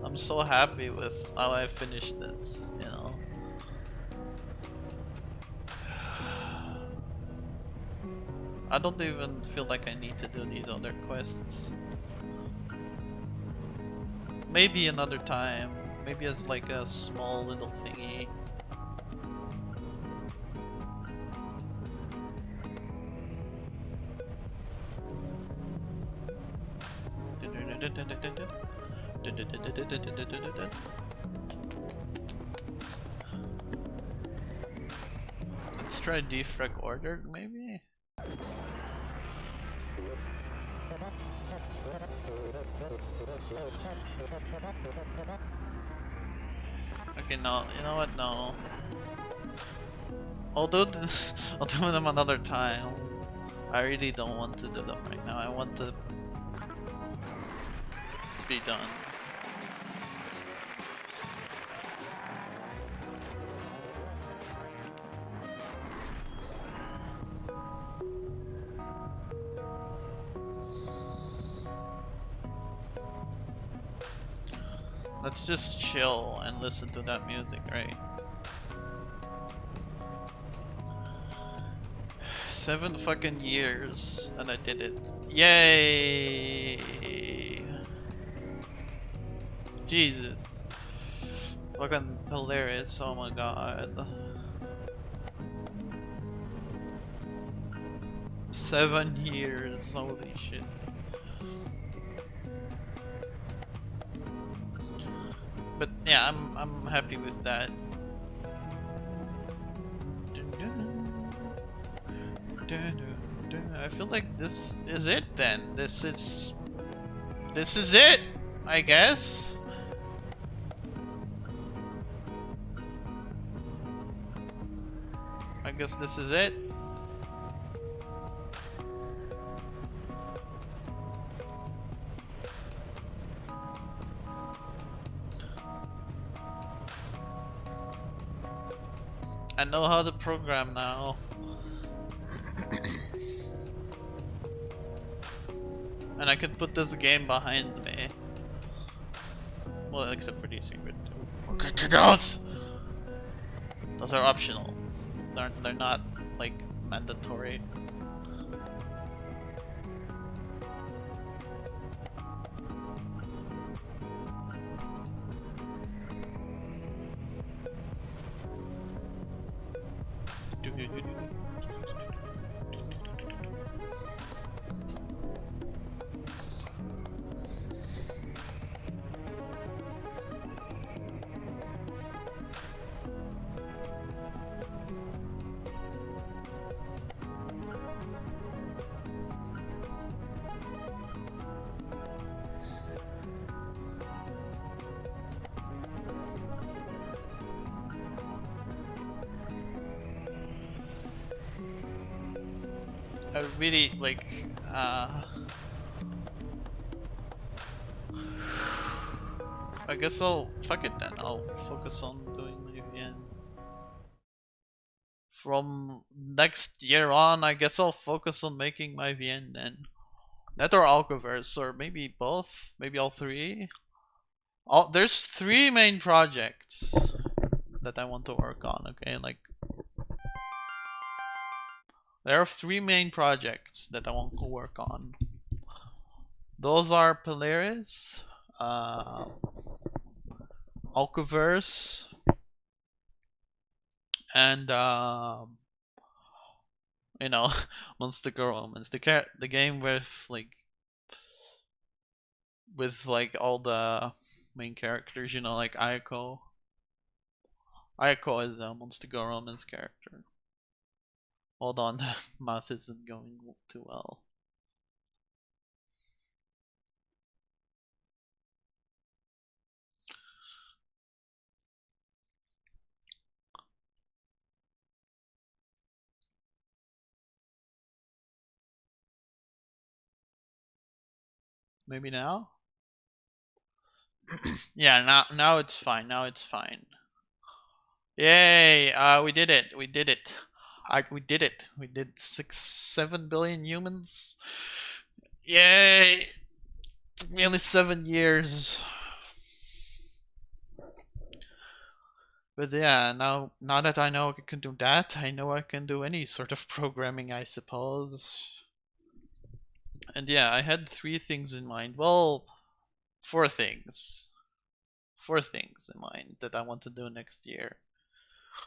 [SPEAKER 1] I'm so happy with how I finished this, you know. I don't even feel like I need to do these other quests. Maybe another time. Maybe as like a small little thingy. Let's try defrag ordered maybe? Okay, no, you know what, no. I'll do this, I'll do them another time. I really don't want to do them right now. I want to be done. Let's just chill and listen to that music, right? 7 fucking years and I did it. Yay! Jesus. Fucking hilarious, oh my god. 7 years, holy shit. But yeah, I'm happy with that. I feel like this is it then. This is it, I guess. I guess this is it. I know how to program now. And I could put this game behind me. Well, except for these three, but we'll get to those! Those are optional. They're not, like, mandatory. I really like I guess I'll fuck it then. I'll focus on doing my VN. From next year on, I guess I'll focus on making my VN then. That or Alcoverse, or maybe both, maybe all three. There's 3 main projects that I want to work on, okay? Like there are 3 main projects that I want to work on. Those are Polaris, Alcoverse, and you know, Monster Romance, the game with like all the main characters, you know, like Ayako. Ayako is a Monster Romance character. Hold on, the math isn't going too well. Maybe now? Yeah, now it's fine. Now it's fine. Yay! We did it. We did it. We did it. We did 7 billion humans. Yay! Took me only 7 years. But yeah, now that I know I can do that, I know I can do any sort of programming, I suppose. And yeah, I had 3 things in mind. Well, 4 things. 4 things in mind that I want to do next year.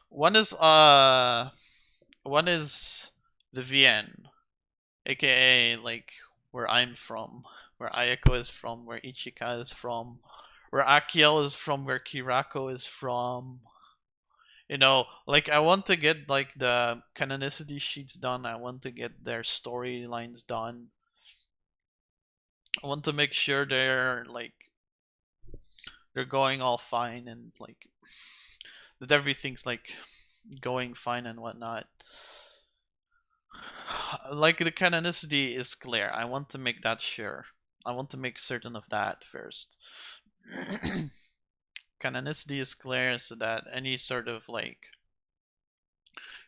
[SPEAKER 1] One is the VN, aka like where I'm from, where Ayako is from, where Ichika is from, where Akiel is from, where Kirako is from. You know, like I want to get like the canonicity sheets done. I want to get their storylines done. I want to make sure they're going all fine and like that everything's like going fine and whatnot. like the canonicity is clear. I want to make that sure. I want to make certain of that first. Canonicity is clear so that any sort of like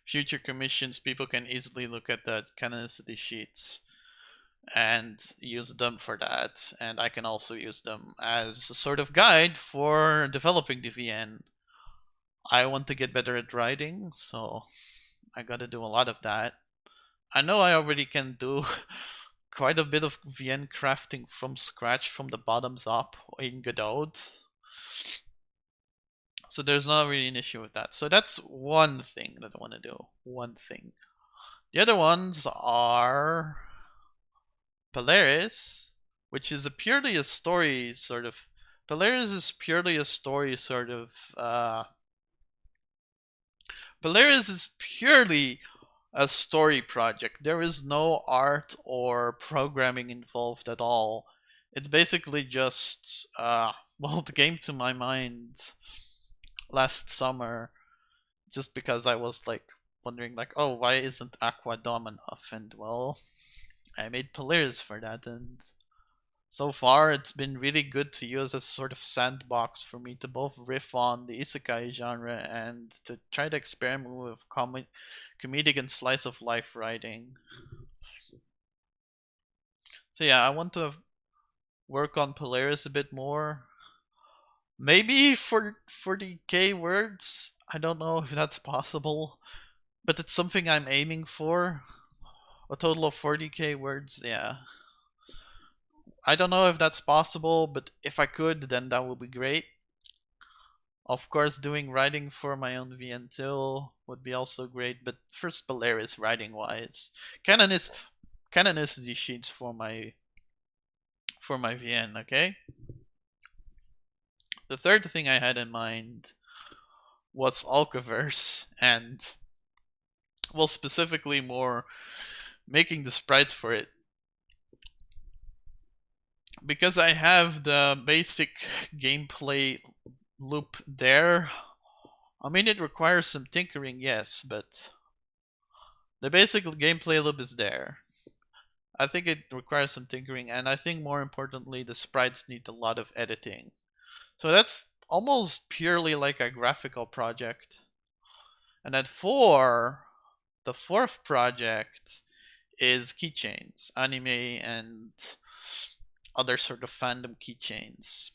[SPEAKER 1] future commissions, people can easily look at the canonicity sheets and use them for that. And I can also use them as a sort of guide for developing the VN. I want to get better at writing, so I gotta do a lot of that. I know I already can do quite a bit of VN crafting from scratch from the bottoms up in Godot. So there's not really an issue with that. So that's one thing that I want to do. One thing. The other ones are Polaris, which is a purely a story sort of. Polaris is purely a story sort of. Polaris is purely a story project. There is no art or programming involved at all. It's basically just well, it came to my mind last summer just because I was like wondering like, oh, why isn't Aqua Dom enough? And well, I made Polaris for that, and so far it's been really good to use as a sort of sandbox for me to both riff on the isekai genre and to try to experiment with comedic and slice of life writing. So yeah, I want to work on Polaris a bit more. Maybe for 40k words. I don't know if that's possible, but it's something I'm aiming for. A total of 40k words, yeah. I don't know if that's possible, but if I could, then that would be great. Of course, doing writing for my own VN2 would be also great, but first Polaris writing wise. Canon is Canon is the sheets for my VN, okay? The third thing I had in mind was Alkaverse and well specifically more making the sprites for it. Because I have the basic gameplay loop there. I mean it requires some tinkering, yes, but the basic gameplay loop is there. I think it requires some tinkering, and I think more importantly, the sprites need a lot of editing. So that's almost purely like a graphical project. And at four, the fourth project is keychains, anime and other sort of fandom keychains.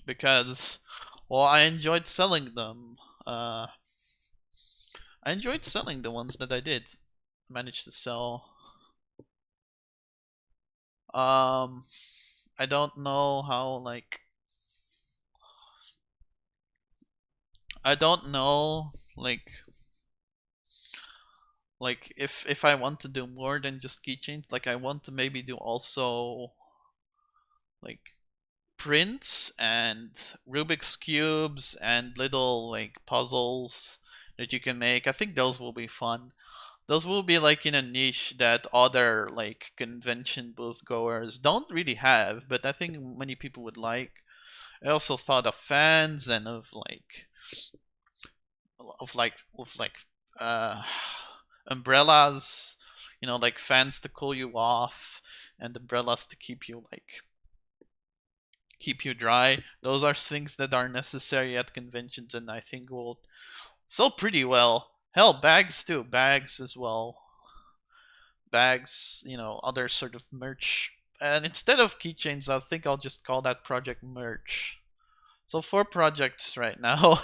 [SPEAKER 1] Because, well, I enjoyed selling them. I enjoyed selling the ones that I did manage to sell. Um, I don't know how like I don't know like if I want to do more than just keychains. Like I want to maybe do also like prints and Rubik's cubes and little like puzzles that you can make. I think those will be fun. Those will be like in a niche that other like convention booth goers don't really have, but I think many people would like. I also thought of fans and of like uh umbrellas, like fans to cool you off and umbrellas to keep you dry. Those are things that are necessary at conventions and I think will sell pretty well. Hell, bags too, bags as well. Bags, other sort of merch. And instead of keychains, I think I'll just call that project merch. So 4 projects right now.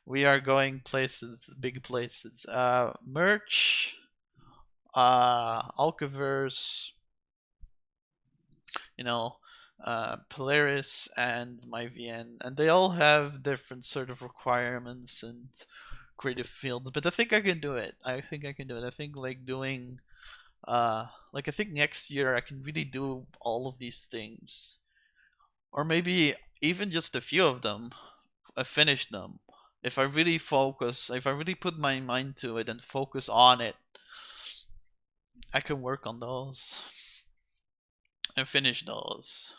[SPEAKER 1] We are going places, big places. Merch, Alkaverse, you know, Polaris, and my VN, and they all have different sort of requirements and creative fields. But I think I can do it. I think I can do it. I think like doing, like I think next year I can really do all of these things, or maybe even just a few of them. I finish them. If I really focus, if I really put my mind to it and focus on it, I can work on those and finish those.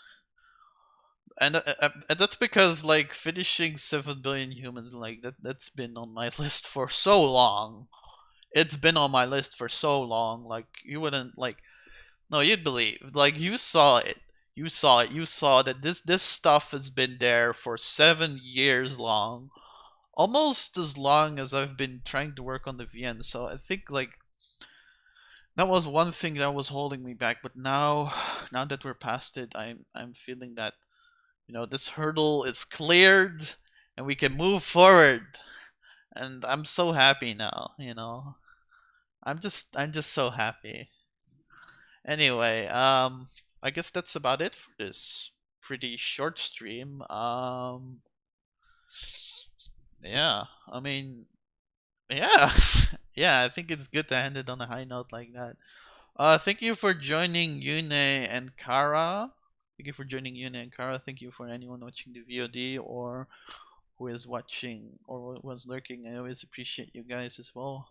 [SPEAKER 1] And that's because like finishing 7 billion humans like that's been on my list for so long. It's been on my list for so long. Like you wouldn't like. No, you'd believe. Like you saw it. You saw it. You saw that this stuff has been there for 7 years long, almost as long as I've been trying to work on the VN. So I think like that was one thing that was holding me back. But now, now that we're past it, I'm feeling that this hurdle is cleared and we can move forward. And I'm so happy now. I'm just so happy. Anyway, I guess that's about it for this pretty short stream. Yeah, I mean, yeah, yeah. I think it's good to end it on a high note like that. Thank you for joining Yune and Kara. Thank you for joining Yune and Kara. Thank you for anyone watching the VOD or who is watching or was lurking. I always appreciate you guys as well.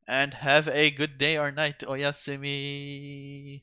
[SPEAKER 1] And have a good day or night. Oyasumi.